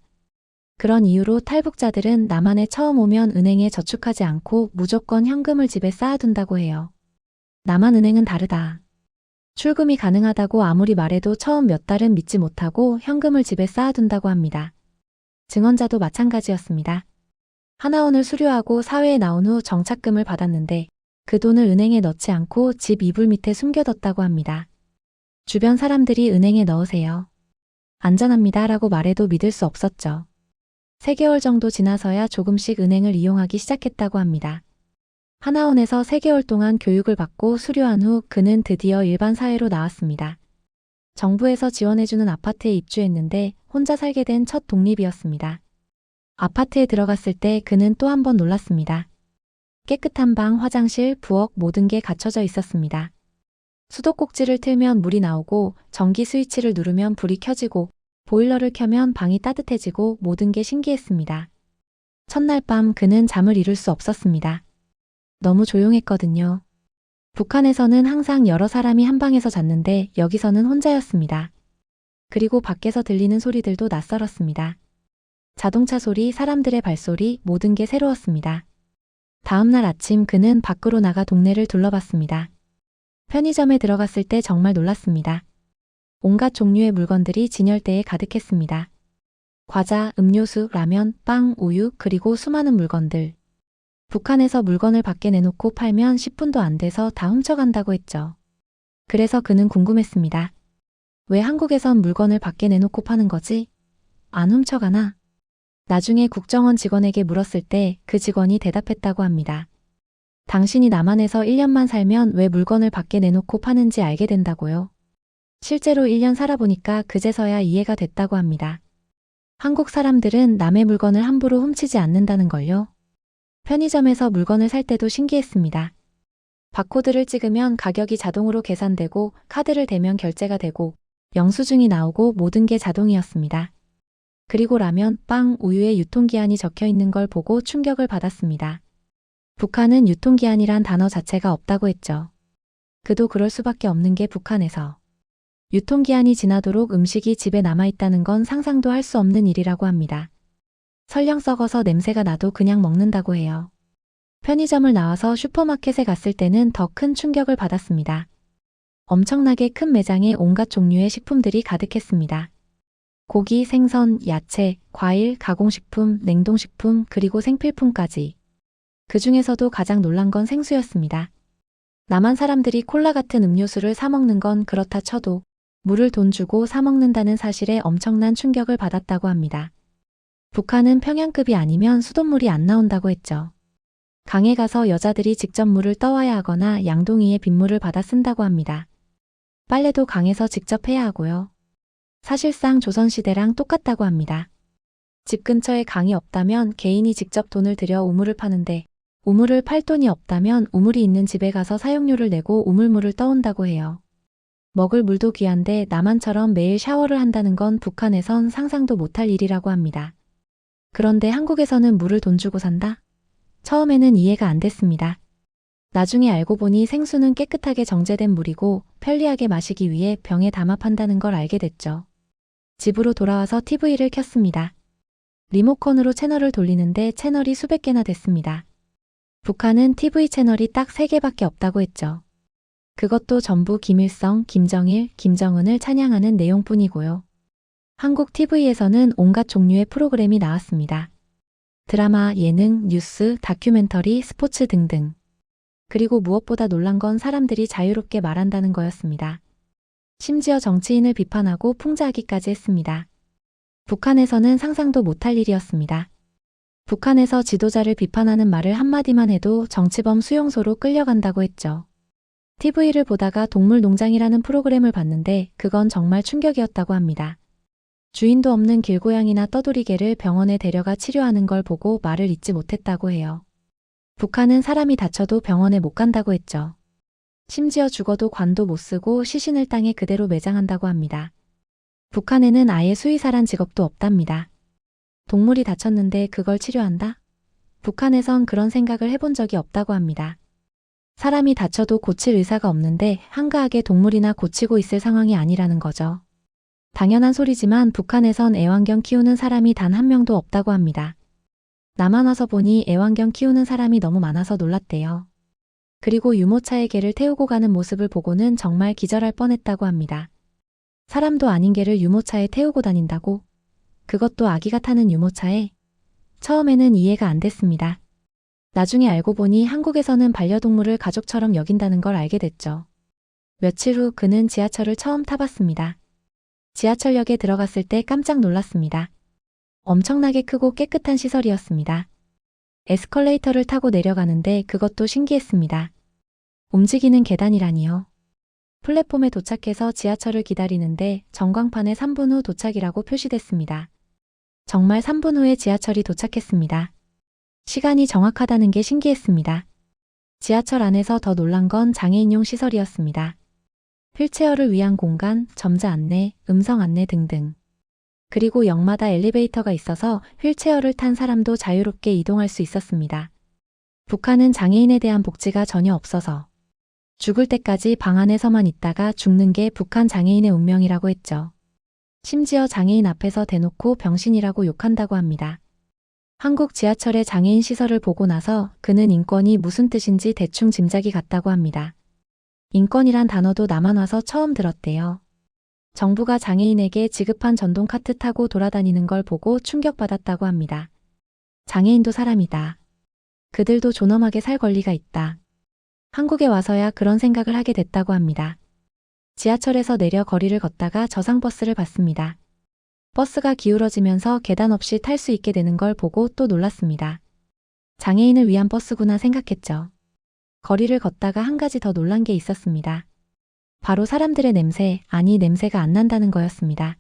그런 이유로 탈북자들은 남한에 처음 오면 은행에 저축하지 않고 무조건 현금을 집에 쌓아둔다고 해요. 남한 은행은 다르다. 출금이 가능하다고 아무리 말해도 처음 몇 달은 믿지 못하고 현금을 집에 쌓아둔다고 합니다. 증언자도 마찬가지였습니다. 하나원을 수료하고 사회에 나온 후 정착금을 받았는데 그 돈을 은행에 넣지 않고 집 이불 밑에 숨겨뒀다고 합니다. 주변 사람들이 은행에 넣으세요. 안전합니다 라고 말해도 믿을 수 없었죠. 3개월 정도 지나서야 조금씩 은행을 이용하기 시작했다고 합니다. 하나원에서 3개월 동안 교육을 받고 수료한 후 그는 드디어 일반 사회로 나왔습니다. 정부에서 지원해주는 아파트에 입주했는데 혼자 살게 된 첫 독립이었습니다. 아파트에 들어갔을 때 그는 또 한 번 놀랐습니다. 깨끗한 방, 화장실, 부엌 모든 게 갖춰져 있었습니다. 수도꼭지를 틀면 물이 나오고 전기 스위치를 누르면 불이 켜지고 보일러를 켜면 방이 따뜻해지고 모든 게 신기했습니다. 첫날 밤 그는 잠을 이룰 수 없었습니다. 너무 조용했거든요. 북한에서는 항상 여러 사람이 한 방에서 잤는데 여기서는 혼자였습니다. 그리고 밖에서 들리는 소리들도 낯설었습니다. 자동차 소리, 사람들의 발소리, 모든 게 새로웠습니다. 다음날 아침 그는 밖으로 나가 동네를 둘러봤습니다. 편의점에 들어갔을 때 정말 놀랐습니다. 온갖 종류의 물건들이 진열대에 가득했습니다. 과자, 음료수, 라면, 빵, 우유, 그리고 수많은 물건들. 북한에서 물건을 밖에 내놓고 팔면 10분도 안 돼서 다 훔쳐간다고 했죠. 그래서 그는 궁금했습니다. 왜 한국에선 물건을 밖에 내놓고 파는 거지? 안 훔쳐가나? 나중에 국정원 직원에게 물었을 때 그 직원이 대답했다고 합니다. 당신이 남한에서 1년만 살면 왜 물건을 밖에 내놓고 파는지 알게 된다고요. 실제로 1년 살아보니까 그제서야 이해가 됐다고 합니다. 한국 사람들은 남의 물건을 함부로 훔치지 않는다는 걸요. 편의점에서 물건을 살 때도 신기했습니다. 바코드를 찍으면 가격이 자동으로 계산되고 카드를 대면 결제가 되고 영수증이 나오고 모든 게 자동이었습니다. 그리고 라면, 빵, 우유에 유통기한이 적혀 있는 걸 보고 충격을 받았습니다. 북한은 유통기한이란 단어 자체가 없다고 했죠. 그도 그럴 수밖에 없는 게 북한에서. 유통기한이 지나도록 음식이 집에 남아있다는 건 상상도 할 수 없는 일이라고 합니다. 설령 썩어서 냄새가 나도 그냥 먹는다고 해요. 편의점을 나와서 슈퍼마켓에 갔을 때는 더 큰 충격을 받았습니다. 엄청나게 큰 매장에 온갖 종류의 식품들이 가득했습니다. 고기, 생선, 야채, 과일, 가공식품, 냉동식품, 그리고 생필품까지. 그 중에서도 가장 놀란 건 생수였습니다. 남한 사람들이 콜라 같은 음료수를 사 먹는 건 그렇다 쳐도 물을 돈 주고 사 먹는다는 사실에 엄청난 충격을 받았다고 합니다. 북한은 평양급이 아니면 수돗물이 안 나온다고 했죠. 강에 가서 여자들이 직접 물을 떠와야 하거나 양동이에 빗물을 받아 쓴다고 합니다. 빨래도 강에서 직접 해야 하고요. 사실상 조선시대랑 똑같다고 합니다. 집 근처에 강이 없다면 개인이 직접 돈을 들여 우물을 파는데 우물을 팔 돈이 없다면 우물이 있는 집에 가서 사용료를 내고 우물물을 떠온다고 해요. 먹을 물도 귀한데 남한처럼 매일 샤워를 한다는 건 북한에선 상상도 못할 일이라고 합니다. 그런데 한국에서는 물을 돈 주고 산다? 처음에는 이해가 안 됐습니다. 나중에 알고 보니 생수는 깨끗하게 정제된 물이고 편리하게 마시기 위해 병에 담아 판다는 걸 알게 됐죠. 집으로 돌아와서 TV를 켰습니다. 리모컨으로 채널을 돌리는데 채널이 수백 개나 됐습니다. 북한은 TV 채널이 딱 3개밖에 없다고 했죠. 그것도 전부 김일성, 김정일, 김정은을 찬양하는 내용뿐이고요. 한국 TV에서는 온갖 종류의 프로그램이 나왔습니다. 드라마, 예능, 뉴스, 다큐멘터리, 스포츠 등등. 그리고 무엇보다 놀란 건 사람들이 자유롭게 말한다는 거였습니다. 심지어 정치인을 비판하고 풍자하기까지 했습니다. 북한에서는 상상도 못할 일이었습니다. 북한에서 지도자를 비판하는 말을 한마디만 해도 정치범 수용소로 끌려간다고 했죠. TV를 보다가 동물농장이라는 프로그램을 봤는데 그건 정말 충격이었다고 합니다. 주인도 없는 길고양이나 떠돌이개를 병원에 데려가 치료하는 걸 보고 말을 잇지 못했다고 해요. 북한은 사람이 다쳐도 병원에 못 간다고 했죠. 심지어 죽어도 관도 못 쓰고 시신을 땅에 그대로 매장한다고 합니다. 북한에는 아예 수의사란 직업도 없답니다. 동물이 다쳤는데 그걸 치료한다? 북한에선 그런 생각을 해본 적이 없다고 합니다. 사람이 다쳐도 고칠 의사가 없는데 한가하게 동물이나 고치고 있을 상황이 아니라는 거죠. 당연한 소리지만 북한에선 애완견 키우는 사람이 단 한 명도 없다고 합니다. 남한 와서 보니 애완견 키우는 사람이 너무 많아서 놀랐대요. 그리고 유모차에 개를 태우고 가는 모습을 보고는 정말 기절할 뻔했다고 합니다. 사람도 아닌 개를 유모차에 태우고 다닌다고? 그것도 아기가 타는 유모차에? 처음에는 이해가 안 됐습니다. 나중에 알고 보니 한국에서는 반려동물을 가족처럼 여긴다는 걸 알게 됐죠. 며칠 후 그는 지하철을 처음 타봤습니다. 지하철역에 들어갔을 때 깜짝 놀랐습니다. 엄청나게 크고 깨끗한 시설이었습니다. 에스컬레이터를 타고 내려가는데 그것도 신기했습니다. 움직이는 계단이라니요. 플랫폼에 도착해서 지하철을 기다리는데 전광판에 3분 후 도착이라고 표시됐습니다. 정말 3분 후에 지하철이 도착했습니다. 시간이 정확하다는 게 신기했습니다. 지하철 안에서 더 놀란 건 장애인용 시설이었습니다. 휠체어를 위한 공간, 점자 안내, 음성 안내 등등. 그리고 역마다 엘리베이터가 있어서 휠체어를 탄 사람도 자유롭게 이동할 수 있었습니다. 북한은 장애인에 대한 복지가 전혀 없어서 죽을 때까지 방 안에서만 있다가 죽는 게 북한 장애인의 운명이라고 했죠. 심지어 장애인 앞에서 대놓고 병신이라고 욕한다고 합니다. 한국 지하철의 장애인 시설을 보고 나서 그는 인권이 무슨 뜻인지 대충 짐작이 갔다고 합니다. 인권이란 단어도 남한 와서 처음 들었대요. 정부가 장애인에게 지급한 전동 카트 타고 돌아다니는 걸 보고 충격받았다고 합니다. 장애인도 사람이다. 그들도 존엄하게 살 권리가 있다. 한국에 와서야 그런 생각을 하게 됐다고 합니다. 지하철에서 내려 거리를 걷다가 저상버스를 봤습니다. 버스가 기울어지면서 계단 없이 탈 수 있게 되는 걸 보고 또 놀랐습니다. 장애인을 위한 버스구나 생각했죠. 거리를 걷다가 한 가지 더 놀란 게 있었습니다. 바로 사람들의 냄새, 아니 냄새가 안 난다는 거였습니다.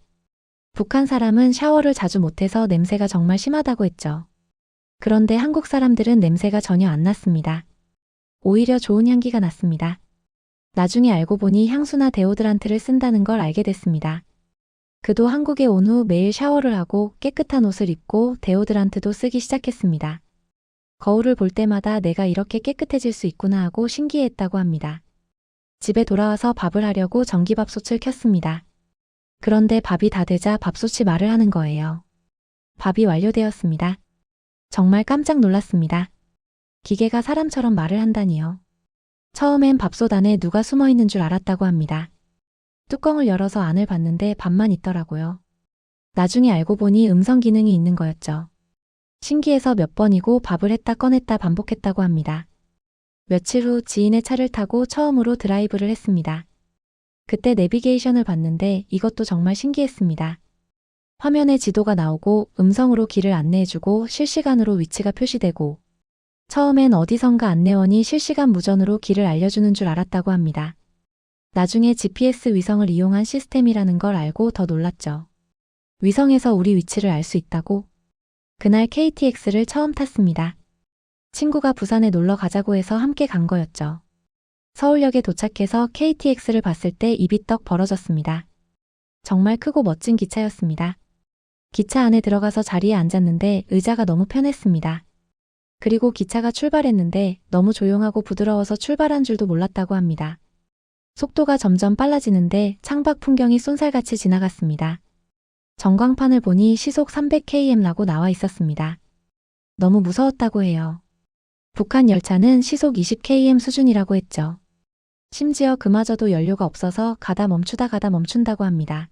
북한 사람은 샤워를 자주 못해서 냄새가 정말 심하다고 했죠. 그런데 한국 사람들은 냄새가 전혀 안 났습니다. 오히려 좋은 향기가 났습니다. 나중에 알고 보니 향수나 데오드란트를 쓴다는 걸 알게 됐습니다. 그도 한국에 온 후 매일 샤워를 하고 깨끗한 옷을 입고 데오드란트도 쓰기 시작했습니다. 거울을 볼 때마다 내가 이렇게 깨끗해질 수 있구나 하고 신기해했다고 합니다. 집에 돌아와서 밥을 하려고 전기밥솥을 켰습니다. 그런데 밥이 다 되자 밥솥이 말을 하는 거예요. 밥이 완료되었습니다. 정말 깜짝 놀랐습니다. 기계가 사람처럼 말을 한다니요. 처음엔 밥솥 안에 누가 숨어 있는 줄 알았다고 합니다. 뚜껑을 열어서 안을 봤는데 밥만 있더라고요. 나중에 알고 보니 음성 기능이 있는 거였죠. 신기해서 몇 번이고 밥을 했다 꺼냈다 반복했다고 합니다. 며칠 후 지인의 차를 타고 처음으로 드라이브를 했습니다. 그때 내비게이션을 봤는데 이것도 정말 신기했습니다. 화면에 지도가 나오고 음성으로 길을 안내해주고 실시간으로 위치가 표시되고 처음엔 어디선가 안내원이 실시간 무전으로 길을 알려주는 줄 알았다고 합니다. 나중에 GPS 위성을 이용한 시스템이라는 걸 알고 더 놀랐죠. 위성에서 우리 위치를 알 수 있다고? 그날 KTX를 처음 탔습니다. 친구가 부산에 놀러 가자고 해서 함께 간 거였죠. 서울역에 도착해서 KTX를 봤을 때 입이 떡 벌어졌습니다. 정말 크고 멋진 기차였습니다. 기차 안에 들어가서 자리에 앉았는데 의자가 너무 편했습니다. 그리고 기차가 출발했는데 너무 조용하고 부드러워서 출발한 줄도 몰랐다고 합니다. 속도가 점점 빨라지는데 창밖 풍경이 쏜살같이 지나갔습니다. 전광판을 보니 시속 300km라고 나와 있었습니다. 너무 무서웠다고 해요. 북한 열차는 시속 20km 수준이라고 했죠. 심지어 그마저도 연료가 없어서 가다 멈춘다고 합니다.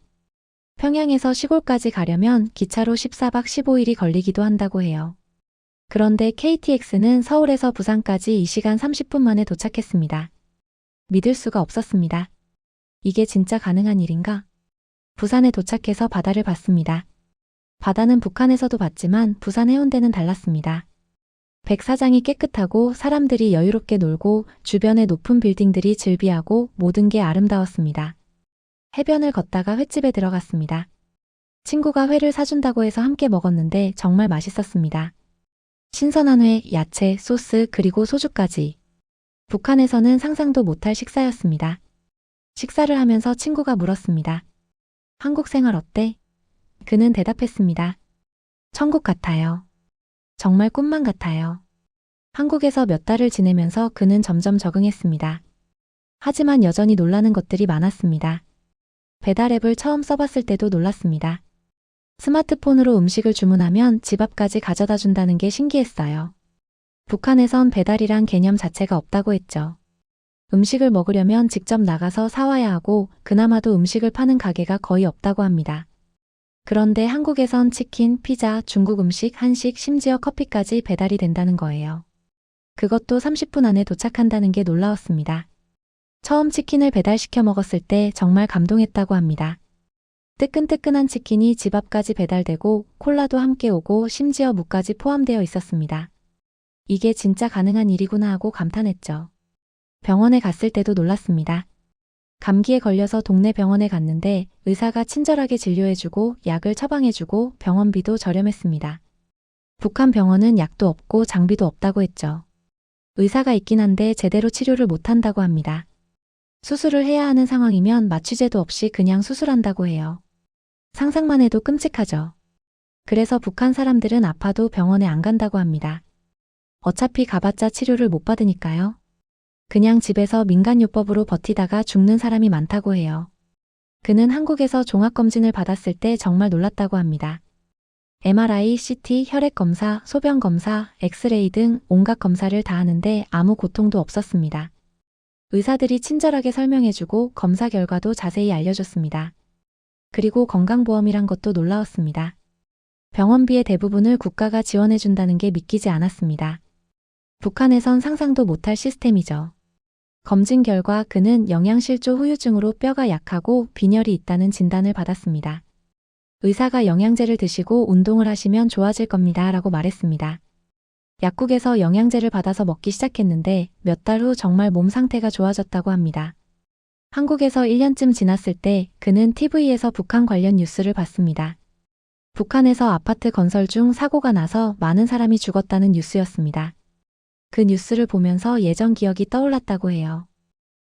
평양에서 시골까지 가려면 기차로 14박 15일이 걸리기도 한다고 해요. 그런데 KTX는 서울에서 부산까지 2시간 30분 만에 도착했습니다. 믿을 수가 없었습니다. 이게 진짜 가능한 일인가? 부산에 도착해서 바다를 봤습니다. 바다는 북한에서도 봤지만 부산 해운대는 달랐습니다. 백사장이 깨끗하고 사람들이 여유롭게 놀고 주변에 높은 빌딩들이 즐비하고 모든 게 아름다웠습니다. 해변을 걷다가 횟집에 들어갔습니다. 친구가 회를 사준다고 해서 함께 먹었는데 정말 맛있었습니다. 신선한 회, 야채, 소스, 그리고 소주까지. 북한에서는 상상도 못할 식사였습니다. 식사를 하면서 친구가 물었습니다. 한국 생활 어때? 그는 대답했습니다. 천국 같아요. 정말 꿈만 같아요. 한국에서 몇 달을 지내면서 그는 점점 적응했습니다. 하지만 여전히 놀라는 것들이 많았습니다. 배달 앱을 처음 써봤을 때도 놀랐습니다. 스마트폰으로 음식을 주문하면 집 앞까지 가져다 준다는 게 신기했어요. 북한에선 배달이란 개념 자체가 없다고 했죠. 음식을 먹으려면 직접 나가서 사와야 하고 그나마도 음식을 파는 가게가 거의 없다고 합니다. 그런데 한국에선 치킨, 피자, 중국 음식, 한식, 심지어 커피까지 배달이 된다는 거예요. 그것도 30분 안에 도착한다는 게 놀라웠습니다. 처음 치킨을 배달시켜 먹었을 때 정말 감동했다고 합니다. 뜨끈뜨끈한 치킨이 집 앞까지 배달되고 콜라도 함께 오고 심지어 무까지 포함되어 있었습니다. 이게 진짜 가능한 일이구나 하고 감탄했죠. 병원에 갔을 때도 놀랐습니다. 감기에 걸려서 동네 병원에 갔는데 의사가 친절하게 진료해주고 약을 처방해주고 병원비도 저렴했습니다. 북한 병원은 약도 없고 장비도 없다고 했죠. 의사가 있긴 한데 제대로 치료를 못한다고 합니다. 수술을 해야 하는 상황이면 마취제도 없이 그냥 수술한다고 해요. 상상만 해도 끔찍하죠. 그래서 북한 사람들은 아파도 병원에 안 간다고 합니다. 어차피 가봤자 치료를 못 받으니까요. 그냥 집에서 민간요법으로 버티다가 죽는 사람이 많다고 해요. 그는 한국에서 종합검진을 받았을 때 정말 놀랐다고 합니다. MRI, CT, 혈액검사, 소변검사, 엑스레이 등 온갖 검사를 다 하는데 아무 고통도 없었습니다. 의사들이 친절하게 설명해주고 검사 결과도 자세히 알려줬습니다. 그리고 건강보험이란 것도 놀라웠습니다. 병원비의 대부분을 국가가 지원해준다는 게 믿기지 않았습니다. 북한에선 상상도 못할 시스템이죠. 검진 결과 그는 영양실조 후유증으로 뼈가 약하고 빈혈이 있다는 진단을 받았습니다. 의사가 영양제를 드시고 운동을 하시면 좋아질 겁니다 라고 말했습니다. 약국에서 영양제를 받아서 먹기 시작했는데 몇 달 후 정말 몸 상태가 좋아졌다고 합니다. 한국에서 1년쯤 지났을 때 그는 TV에서 북한 관련 뉴스를 봤습니다. 북한에서 아파트 건설 중 사고가 나서 많은 사람이 죽었다는 뉴스였습니다. 그 뉴스를 보면서 예전 기억이 떠올랐다고 해요.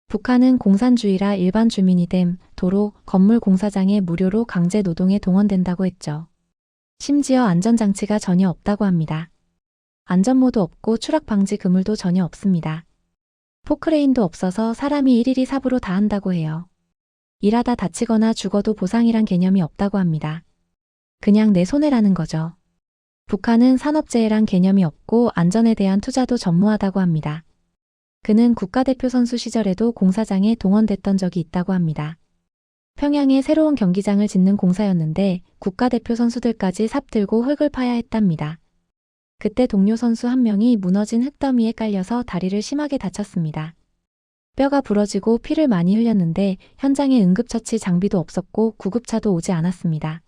북한은 공산주의라 일반 주민이 됨, 도로, 건물 공사장에 무료로 강제 노동에 동원된다고 했죠. 심지어 안전장치가 전혀 없다고 합니다. 안전모도 없고 추락 방지 그물도 전혀 없습니다. 포크레인도 없어서 사람이 일일이 삽으로 다 한다고 해요. 일하다 다치거나 죽어도 보상이란 개념이 없다고 합니다. 그냥 내 손해라는 거죠. 북한은 산업재해란 개념이 없고 안전에 대한 투자도 전무하다고 합니다. 그는 국가대표 선수 시절에도 공사장에 동원됐던 적이 있다고 합니다. 평양에 새로운 경기장을 짓는 공사였는데 국가대표 선수들까지 삽 들고 흙을 파야 했답니다. 그때 동료 선수 한 명이 무너진 흙더미에 깔려서 다리를 심하게 다쳤습니다. 뼈가 부러지고 피를 많이 흘렸는데 현장에 응급처치 장비도 없었고 구급차도 오지 않았습니다.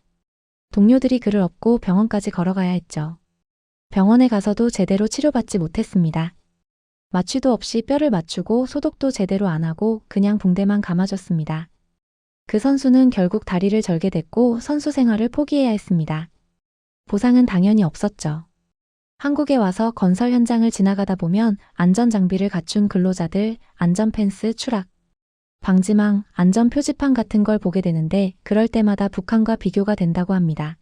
동료들이 그를 업고 병원까지 걸어가야 했죠. 병원에 가서도 제대로 치료받지 못했습니다. 마취도 없이 뼈를 맞추고 소독도 제대로 안 하고 그냥 붕대만 감아줬습니다. 그 선수는 결국 다리를 절게 됐고 선수 생활을 포기해야 했습니다. 보상은 당연히 없었죠. 한국에 와서 건설 현장을 지나가다 보면 안전장비를 갖춘 근로자들, 안전펜스, 추락, 방지망, 안전표지판 같은 걸 보게 되는데 그럴 때마다 북한과 비교가 된다고 합니다.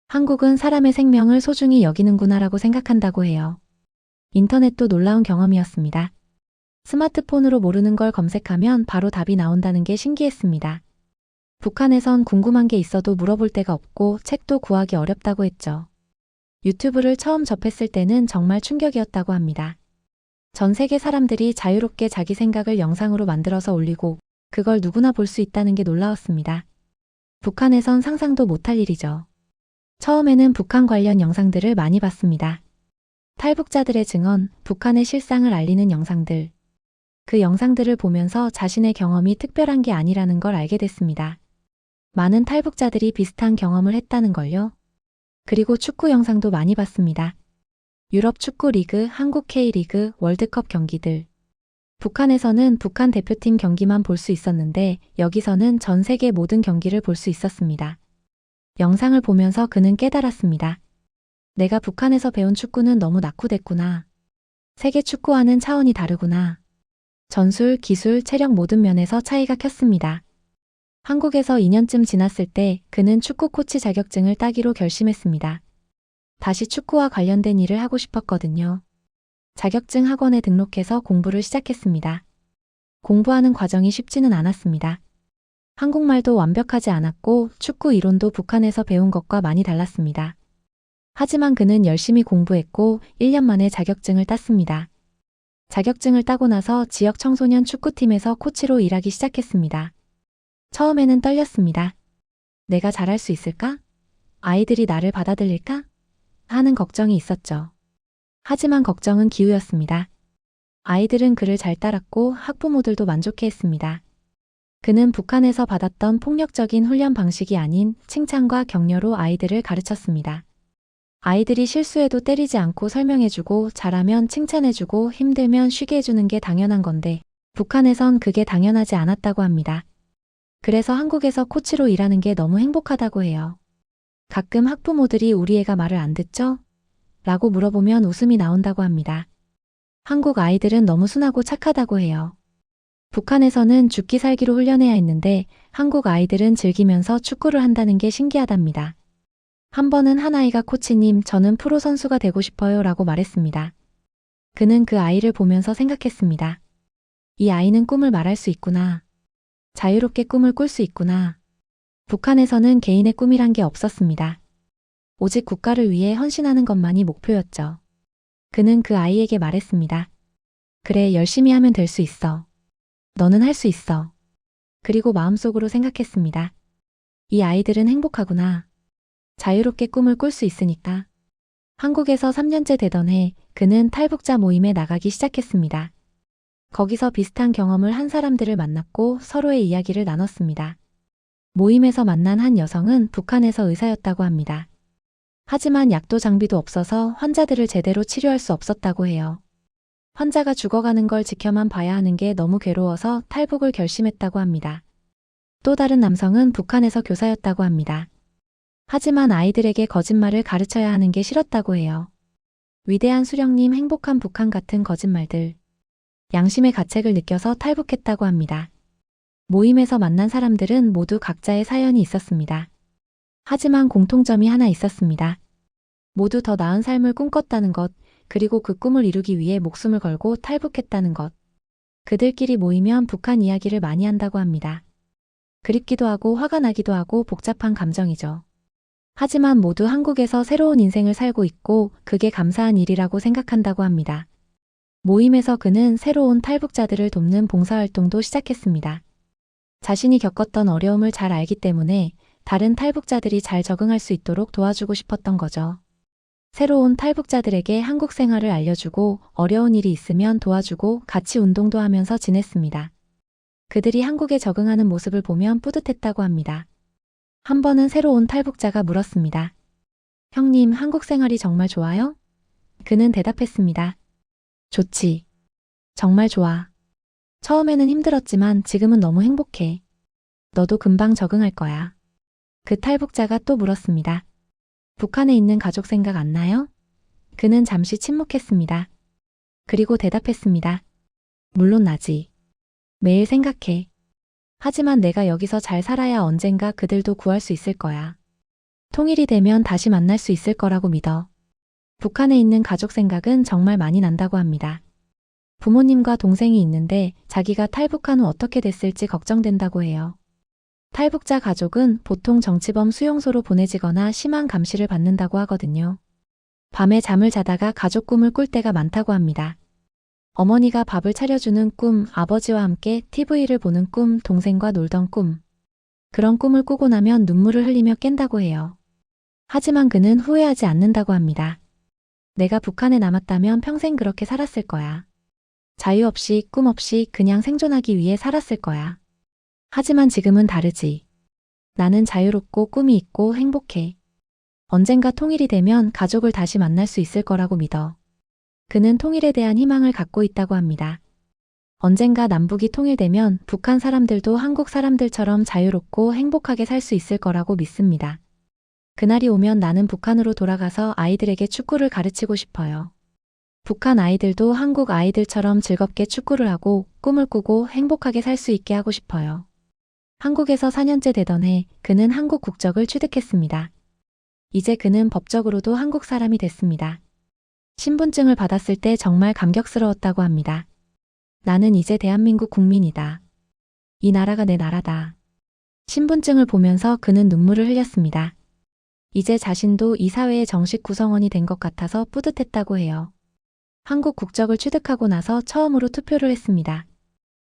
한국은 사람의 생명을 소중히 여기는구나라고 생각한다고 해요. 인터넷도 놀라운 경험이었습니다. 스마트폰으로 모르는 걸 검색하면 바로 답이 나온다는 게 신기했습니다. 북한에선 궁금한 게 있어도 물어볼 데가 없고 책도 구하기 어렵다고 했죠. 유튜브를 처음 접했을 때는 정말 충격이었다고 합니다. 전 세계 사람들이 자유롭게 자기 생각을 영상으로 만들어서 올리고 그걸 누구나 볼 수 있다는 게 놀라웠습니다. 북한에선 상상도 못할 일이죠. 처음에는 북한 관련 영상들을 많이 봤습니다. 탈북자들의 증언, 북한의 실상을 알리는 영상들. 그 영상들을 보면서 자신의 경험이 특별한 게 아니라는 걸 알게 됐습니다. 많은 탈북자들이 비슷한 경험을 했다는 걸요. 그리고 축구 영상도 많이 봤습니다. 유럽 축구 리그, 한국 K리그, 월드컵 경기들. 북한에서는 북한 대표팀 경기만 볼 수 있었는데 여기서는 전 세계 모든 경기를 볼 수 있었습니다. 영상을 보면서 그는 깨달았습니다. 내가 북한에서 배운 축구는 너무 낙후됐구나. 세계 축구와는 차원이 다르구나. 전술, 기술, 체력 모든 면에서 차이가 컸습니다. 한국에서 2년쯤 지났을 때 그는 축구 코치 자격증을 따기로 결심했습니다. 다시 축구와 관련된 일을 하고 싶었거든요. 자격증 학원에 등록해서 공부를 시작했습니다. 공부하는 과정이 쉽지는 않았습니다. 한국말도 완벽하지 않았고 축구 이론도 북한에서 배운 것과 많이 달랐습니다. 하지만 그는 열심히 공부했고 1년 만에 자격증을 땄습니다. 자격증을 따고 나서 지역 청소년 축구팀에서 코치로 일하기 시작했습니다. 처음에는 떨렸습니다. 내가 잘할 수 있을까? 아이들이 나를 받아들일까? 하는 걱정이 있었죠. 하지만 걱정은 기우였습니다. 아이들은 그를 잘 따랐고 학부모들도 만족해했습니다. 그는 북한에서 받았던 폭력적인 훈련 방식이 아닌 칭찬과 격려로 아이들을 가르쳤습니다. 아이들이 실수해도 때리지 않고 설명해주고 잘하면 칭찬해주고 힘들면 쉬게 해주는 게 당연한 건데 북한에선 그게 당연하지 않았다고 합니다. 그래서 한국에서 코치로 일하는 게 너무 행복하다고 해요. 가끔 학부모들이 우리 애가 말을 안 듣죠? 라고 물어보면 웃음이 나온다고 합니다. 한국 아이들은 너무 순하고 착하다고 해요. 북한에서는 죽기 살기로 훈련해야 했는데 한국 아이들은 즐기면서 축구를 한다는 게 신기하답니다. 한 번은 한 아이가 코치님, 저는 프로 선수가 되고 싶어요 라고 말했습니다. 그는 그 아이를 보면서 생각했습니다. 이 아이는 꿈을 말할 수 있구나. 자유롭게 꿈을 꿀 수 있구나. 북한에서는 개인의 꿈이란 게 없었습니다. 오직 국가를 위해 헌신하는 것만이 목표였죠. 그는 그 아이에게 말했습니다. 그래, 열심히 하면 될 수 있어. 너는 할 수 있어. 그리고 마음속으로 생각했습니다. 이 아이들은 행복하구나. 자유롭게 꿈을 꿀 수 있으니까. 한국에서 3년째 되던 해 그는 탈북자 모임에 나가기 시작했습니다. 거기서 비슷한 경험을 한 사람들을 만났고 서로의 이야기를 나눴습니다. 모임에서 만난 한 여성은 북한에서 의사였다고 합니다. 하지만 약도 장비도 없어서 환자들을 제대로 치료할 수 없었다고 해요. 환자가 죽어가는 걸 지켜만 봐야 하는 게 너무 괴로워서 탈북을 결심했다고 합니다. 또 다른 남성은 북한에서 교사였다고 합니다. 하지만 아이들에게 거짓말을 가르쳐야 하는 게 싫었다고 해요. 위대한 수령님, 행복한 북한 같은 거짓말들. 양심의 가책을 느껴서 탈북했다고 합니다. 모임에서 만난 사람들은 모두 각자의 사연이 있었습니다. 하지만 공통점이 하나 있었습니다. 모두 더 나은 삶을 꿈꿨다는 것, 그리고 그 꿈을 이루기 위해 목숨을 걸고 탈북했다는 것. 그들끼리 모이면 북한 이야기를 많이 한다고 합니다. 그립기도 하고 화가 나기도 하고 복잡한 감정이죠. 하지만 모두 한국에서 새로운 인생을 살고 있고 그게 감사한 일이라고 생각한다고 합니다. 모임에서 그는 새로운 탈북자들을 돕는 봉사활동도 시작했습니다. 자신이 겪었던 어려움을 잘 알기 때문에 다른 탈북자들이 잘 적응할 수 있도록 도와주고 싶었던 거죠. 새로운 탈북자들에게 한국 생활을 알려주고 어려운 일이 있으면 도와주고 같이 운동도 하면서 지냈습니다. 그들이 한국에 적응하는 모습을 보면 뿌듯했다고 합니다. 한 번은 새로운 탈북자가 물었습니다. 형님, 한국 생활이 정말 좋아요? 그는 대답했습니다. 좋지. 정말 좋아. 처음에는 힘들었지만 지금은 너무 행복해. 너도 금방 적응할 거야. 그 탈북자가 또 물었습니다. 북한에 있는 가족 생각 안 나요? 그는 잠시 침묵했습니다. 그리고 대답했습니다. 물론 나지. 매일 생각해. 하지만 내가 여기서 잘 살아야 언젠가 그들도 구할 수 있을 거야. 통일이 되면 다시 만날 수 있을 거라고 믿어. 북한에 있는 가족 생각은 정말 많이 난다고 합니다. 부모님과 동생이 있는데 자기가 탈북한 후 어떻게 됐을지 걱정된다고 해요. 탈북자 가족은 보통 정치범 수용소로 보내지거나 심한 감시를 받는다고 하거든요. 밤에 잠을 자다가 가족 꿈을 꿀 때가 많다고 합니다. 어머니가 밥을 차려주는 꿈, 아버지와 함께 TV를 보는 꿈, 동생과 놀던 꿈. 그런 꿈을 꾸고 나면 눈물을 흘리며 깬다고 해요. 하지만 그는 후회하지 않는다고 합니다. 내가 북한에 남았다면 평생 그렇게 살았을 거야. 자유 없이, 꿈 없이 그냥 생존하기 위해 살았을 거야. 하지만 지금은 다르지. 나는 자유롭고 꿈이 있고 행복해. 언젠가 통일이 되면 가족을 다시 만날 수 있을 거라고 믿어. 그는 통일에 대한 희망을 갖고 있다고 합니다. 언젠가 남북이 통일되면 북한 사람들도 한국 사람들처럼 자유롭고 행복하게 살 수 있을 거라고 믿습니다. 그날이 오면 나는 북한으로 돌아가서 아이들에게 축구를 가르치고 싶어요. 북한 아이들도 한국 아이들처럼 즐겁게 축구를 하고 꿈을 꾸고 행복하게 살 수 있게 하고 싶어요. 한국에서 4년째 되던 해 그는 한국 국적을 취득했습니다. 이제 그는 법적으로도 한국 사람이 됐습니다. 신분증을 받았을 때 정말 감격스러웠다고 합니다. 나는 이제 대한민국 국민이다. 이 나라가 내 나라다. 신분증을 보면서 그는 눈물을 흘렸습니다. 이제 자신도 이 사회의 정식 구성원이 된 것 같아서 뿌듯했다고 해요. 한국 국적을 취득하고 나서 처음으로 투표를 했습니다.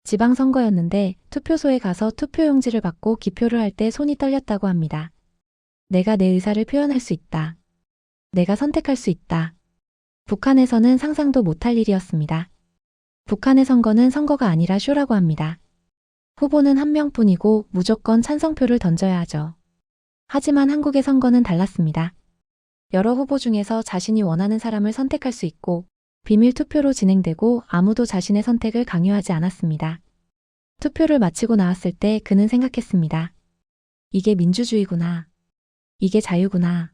지방선거였는데 투표소에 가서 투표용지를 받고 기표를 할 때 손이 떨렸다고 합니다. 내가 내 의사를 표현할 수 있다. 내가 선택할 수 있다. 북한에서는 상상도 못할 일이었습니다. 북한의 선거는 선거가 아니라 쇼라고 합니다. 후보는 한 명뿐이고 무조건 찬성표를 던져야 하죠. 하지만 한국의 선거는 달랐습니다. 여러 후보 중에서 자신이 원하는 사람을 선택할 수 있고 비밀 투표로 진행되고 아무도 자신의 선택을 강요하지 않았습니다. 투표를 마치고 나왔을 때 그는 생각했습니다. 이게 민주주의구나. 이게 자유구나.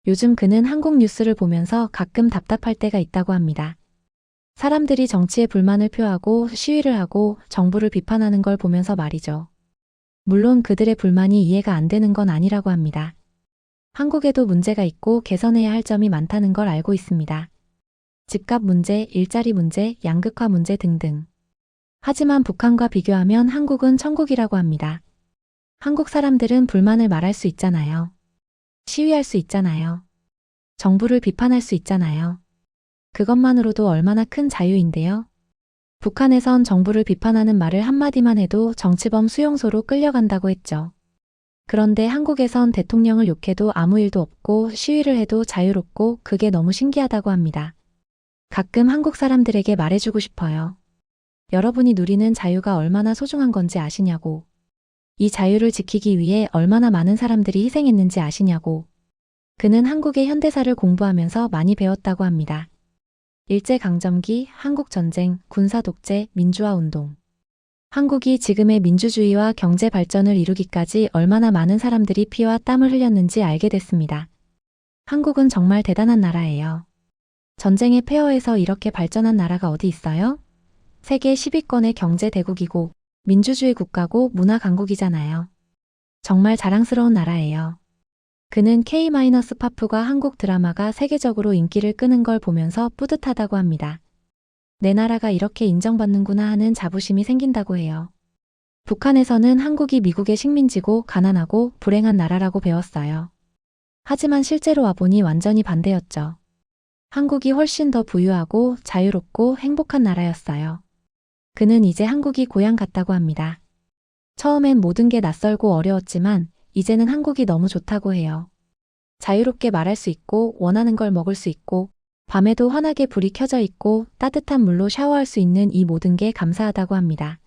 요즘 그는 한국 뉴스를 보면서 가끔 답답할 때가 있다고 합니다. 사람들이 정치에 불만을 표하고 시위를 하고 정부를 비판하는 걸 보면서 말이죠. 물론 그들의 불만이 이해가 안 되는 건 아니라고 합니다. 한국에도 문제가 있고 개선해야 할 점이 많다는 걸 알고 있습니다. 집값 문제, 일자리 문제, 양극화 문제 등등. 하지만 북한과 비교하면 한국은 천국이라고 합니다. 한국 사람들은 불만을 말할 수 있잖아요. 시위할 수 있잖아요. 정부를 비판할 수 있잖아요. 그것만으로도 얼마나 큰 자유인데요. 북한에선 정부를 비판하는 말을 한마디만 해도 정치범 수용소로 끌려간다고 했죠. 그런데 한국에선 대통령을 욕해도 아무 일도 없고 시위를 해도 자유롭고 그게 너무 신기하다고 합니다. 가끔 한국 사람들에게 말해주고 싶어요. 여러분이 누리는 자유가 얼마나 소중한 건지 아시냐고. 이 자유를 지키기 위해 얼마나 많은 사람들이 희생했는지 아시냐고. 그는 한국의 현대사를 공부하면서 많이 배웠다고 합니다. 일제강점기, 한국전쟁, 군사독재, 민주화운동. 한국이 지금의 민주주의와 경제 발전을 이루기까지 얼마나 많은 사람들이 피와 땀을 흘렸는지 알게 됐습니다. 한국은 정말 대단한 나라예요. 전쟁의 폐허에서 이렇게 발전한 나라가 어디 있어요? 세계 10위권의 경제 대국이고 민주주의 국가고 문화 강국이잖아요. 정말 자랑스러운 나라예요. 그는 K-팝과 한국 드라마가 세계적으로 인기를 끄는 걸 보면서 뿌듯하다고 합니다. 내 나라가 이렇게 인정받는구나 하는 자부심이 생긴다고 해요. 북한에서는 한국이 미국의 식민지고 가난하고 불행한 나라라고 배웠어요. 하지만 실제로 와보니 완전히 반대였죠. 한국이 훨씬 더 부유하고 자유롭고 행복한 나라였어요. 그는 이제 한국이 고향 같다고 합니다. 처음엔 모든 게 낯설고 어려웠지만 이제는 한국이 너무 좋다고 해요. 자유롭게 말할 수 있고 원하는 걸 먹을 수 있고 밤에도 환하게 불이 켜져 있고 따뜻한 물로 샤워할 수 있는 이 모든 게 감사하다고 합니다.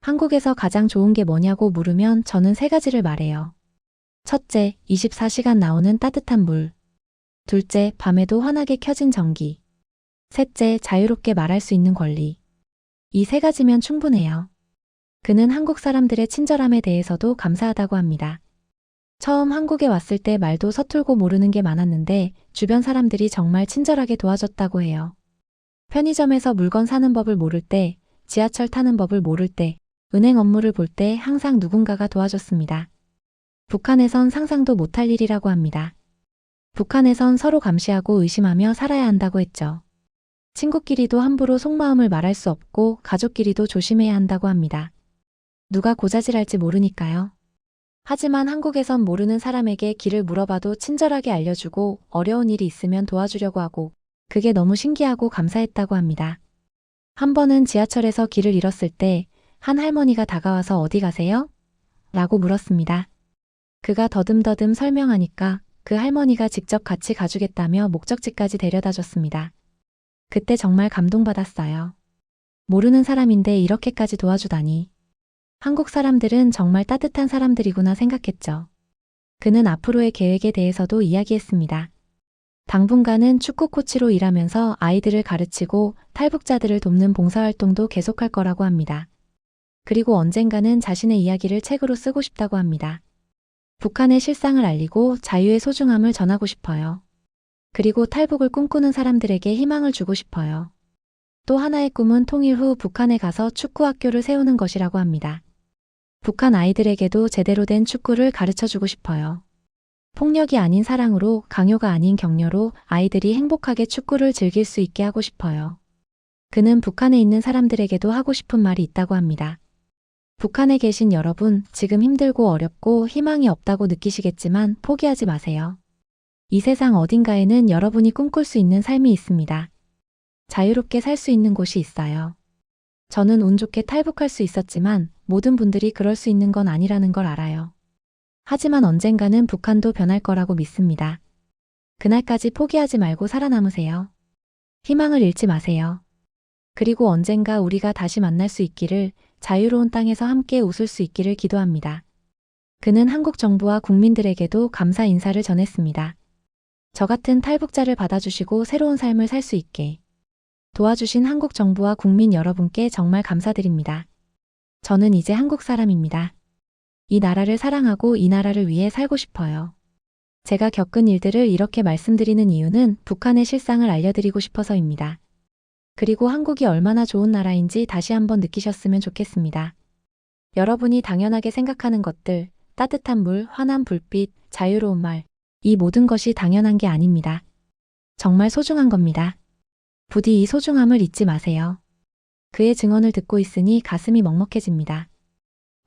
한국에서 가장 좋은 게 뭐냐고 물으면 저는 세 가지를 말해요. 첫째, 24시간 나오는 따뜻한 물. 둘째, 밤에도 환하게 켜진 전기. 셋째, 자유롭게 말할 수 있는 권리. 이 세 가지면 충분해요. 그는 한국 사람들의 친절함에 대해서도 감사하다고 합니다. 처음 한국에 왔을 때 말도 서툴고 모르는 게 많았는데 주변 사람들이 정말 친절하게 도와줬다고 해요. 편의점에서 물건 사는 법을 모를 때, 지하철 타는 법을 모를 때, 은행 업무를 볼 때 항상 누군가가 도와줬습니다. 북한에선 상상도 못할 일이라고 합니다. 북한에선 서로 감시하고 의심하며 살아야 한다고 했죠. 친구끼리도 함부로 속마음을 말할 수 없고 가족끼리도 조심해야 한다고 합니다. 누가 고자질할지 모르니까요. 하지만 한국에선 모르는 사람에게 길을 물어봐도 친절하게 알려주고 어려운 일이 있으면 도와주려고 하고 그게 너무 신기하고 감사했다고 합니다. 한 번은 지하철에서 길을 잃었을 때 한 할머니가 다가와서 어디 가세요? 라고 물었습니다. 그가 더듬더듬 설명하니까 그 할머니가 직접 같이 가주겠다며 목적지까지 데려다 줬습니다. 그때 정말 감동받았어요. 모르는 사람인데 이렇게까지 도와주다니. 한국 사람들은 정말 따뜻한 사람들이구나 생각했죠. 그는 앞으로의 계획에 대해서도 이야기했습니다. 당분간은 축구 코치로 일하면서 아이들을 가르치고 탈북자들을 돕는 봉사활동도 계속할 거라고 합니다. 그리고 언젠가는 자신의 이야기를 책으로 쓰고 싶다고 합니다. 북한의 실상을 알리고 자유의 소중함을 전하고 싶어요. 그리고 탈북을 꿈꾸는 사람들에게 희망을 주고 싶어요. 또 하나의 꿈은 통일 후 북한에 가서 축구학교를 세우는 것이라고 합니다. 북한 아이들에게도 제대로 된 축구를 가르쳐주고 싶어요. 폭력이 아닌 사랑으로, 강요가 아닌 격려로 아이들이 행복하게 축구를 즐길 수 있게 하고 싶어요. 그는 북한에 있는 사람들에게도 하고 싶은 말이 있다고 합니다. 북한에 계신 여러분, 지금 힘들고 어렵고 희망이 없다고 느끼시겠지만 포기하지 마세요. 이 세상 어딘가에는 여러분이 꿈꿀 수 있는 삶이 있습니다. 자유롭게 살 수 있는 곳이 있어요. 저는 운 좋게 탈북할 수 있었지만 모든 분들이 그럴 수 있는 건 아니라는 걸 알아요. 하지만 언젠가는 북한도 변할 거라고 믿습니다. 그날까지 포기하지 말고 살아남으세요. 희망을 잃지 마세요. 그리고 언젠가 우리가 다시 만날 수 있기를, 자유로운 땅에서 함께 웃을 수 있기를 기도합니다. 그는 한국 정부와 국민들에게도 감사 인사를 전했습니다. 저 같은 탈북자를 받아주시고 새로운 삶을 살 수 있게 도와주신 한국 정부와 국민 여러분께 정말 감사드립니다. 저는 이제 한국 사람입니다. 이 나라를 사랑하고 이 나라를 위해 살고 싶어요. 제가 겪은 일들을 이렇게 말씀드리는 이유는 북한의 실상을 알려드리고 싶어서입니다. 그리고 한국이 얼마나 좋은 나라인지 다시 한번 느끼셨으면 좋겠습니다. 여러분이 당연하게 생각하는 것들, 따뜻한 물, 환한 불빛, 자유로운 말, 이 모든 것이 당연한 게 아닙니다. 정말 소중한 겁니다. 부디 이 소중함을 잊지 마세요. 그의 증언을 듣고 있으니 가슴이 먹먹해집니다.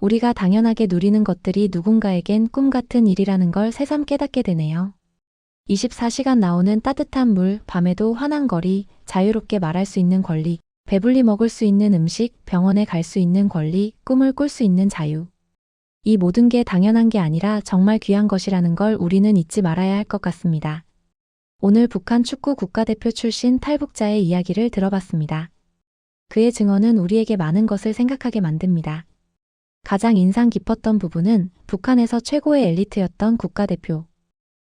우리가 당연하게 누리는 것들이 누군가에겐 꿈 같은 일이라는 걸 새삼 깨닫게 되네요. 24시간 나오는 따뜻한 물, 밤에도 환한 거리, 자유롭게 말할 수 있는 권리, 배불리 먹을 수 있는 음식, 병원에 갈 수 있는 권리, 꿈을 꿀 수 있는 자유. 이 모든 게 당연한 게 아니라 정말 귀한 것이라는 걸 우리는 잊지 말아야 할 것 같습니다. 오늘 북한 축구 국가대표 출신 탈북자의 이야기를 들어봤습니다. 그의 증언은 우리에게 많은 것을 생각하게 만듭니다. 가장 인상 깊었던 부분은 북한에서 최고의 엘리트였던 국가대표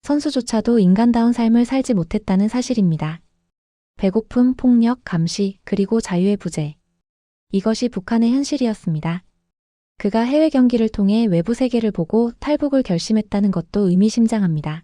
선수조차도 인간다운 삶을 살지 못했다는 사실입니다. 배고픔, 폭력, 감시, 그리고 자유의 부재. 이것이 북한의 현실이었습니다. 그가 해외 경기를 통해 외부 세계를 보고 탈북을 결심했다는 것도 의미심장합니다.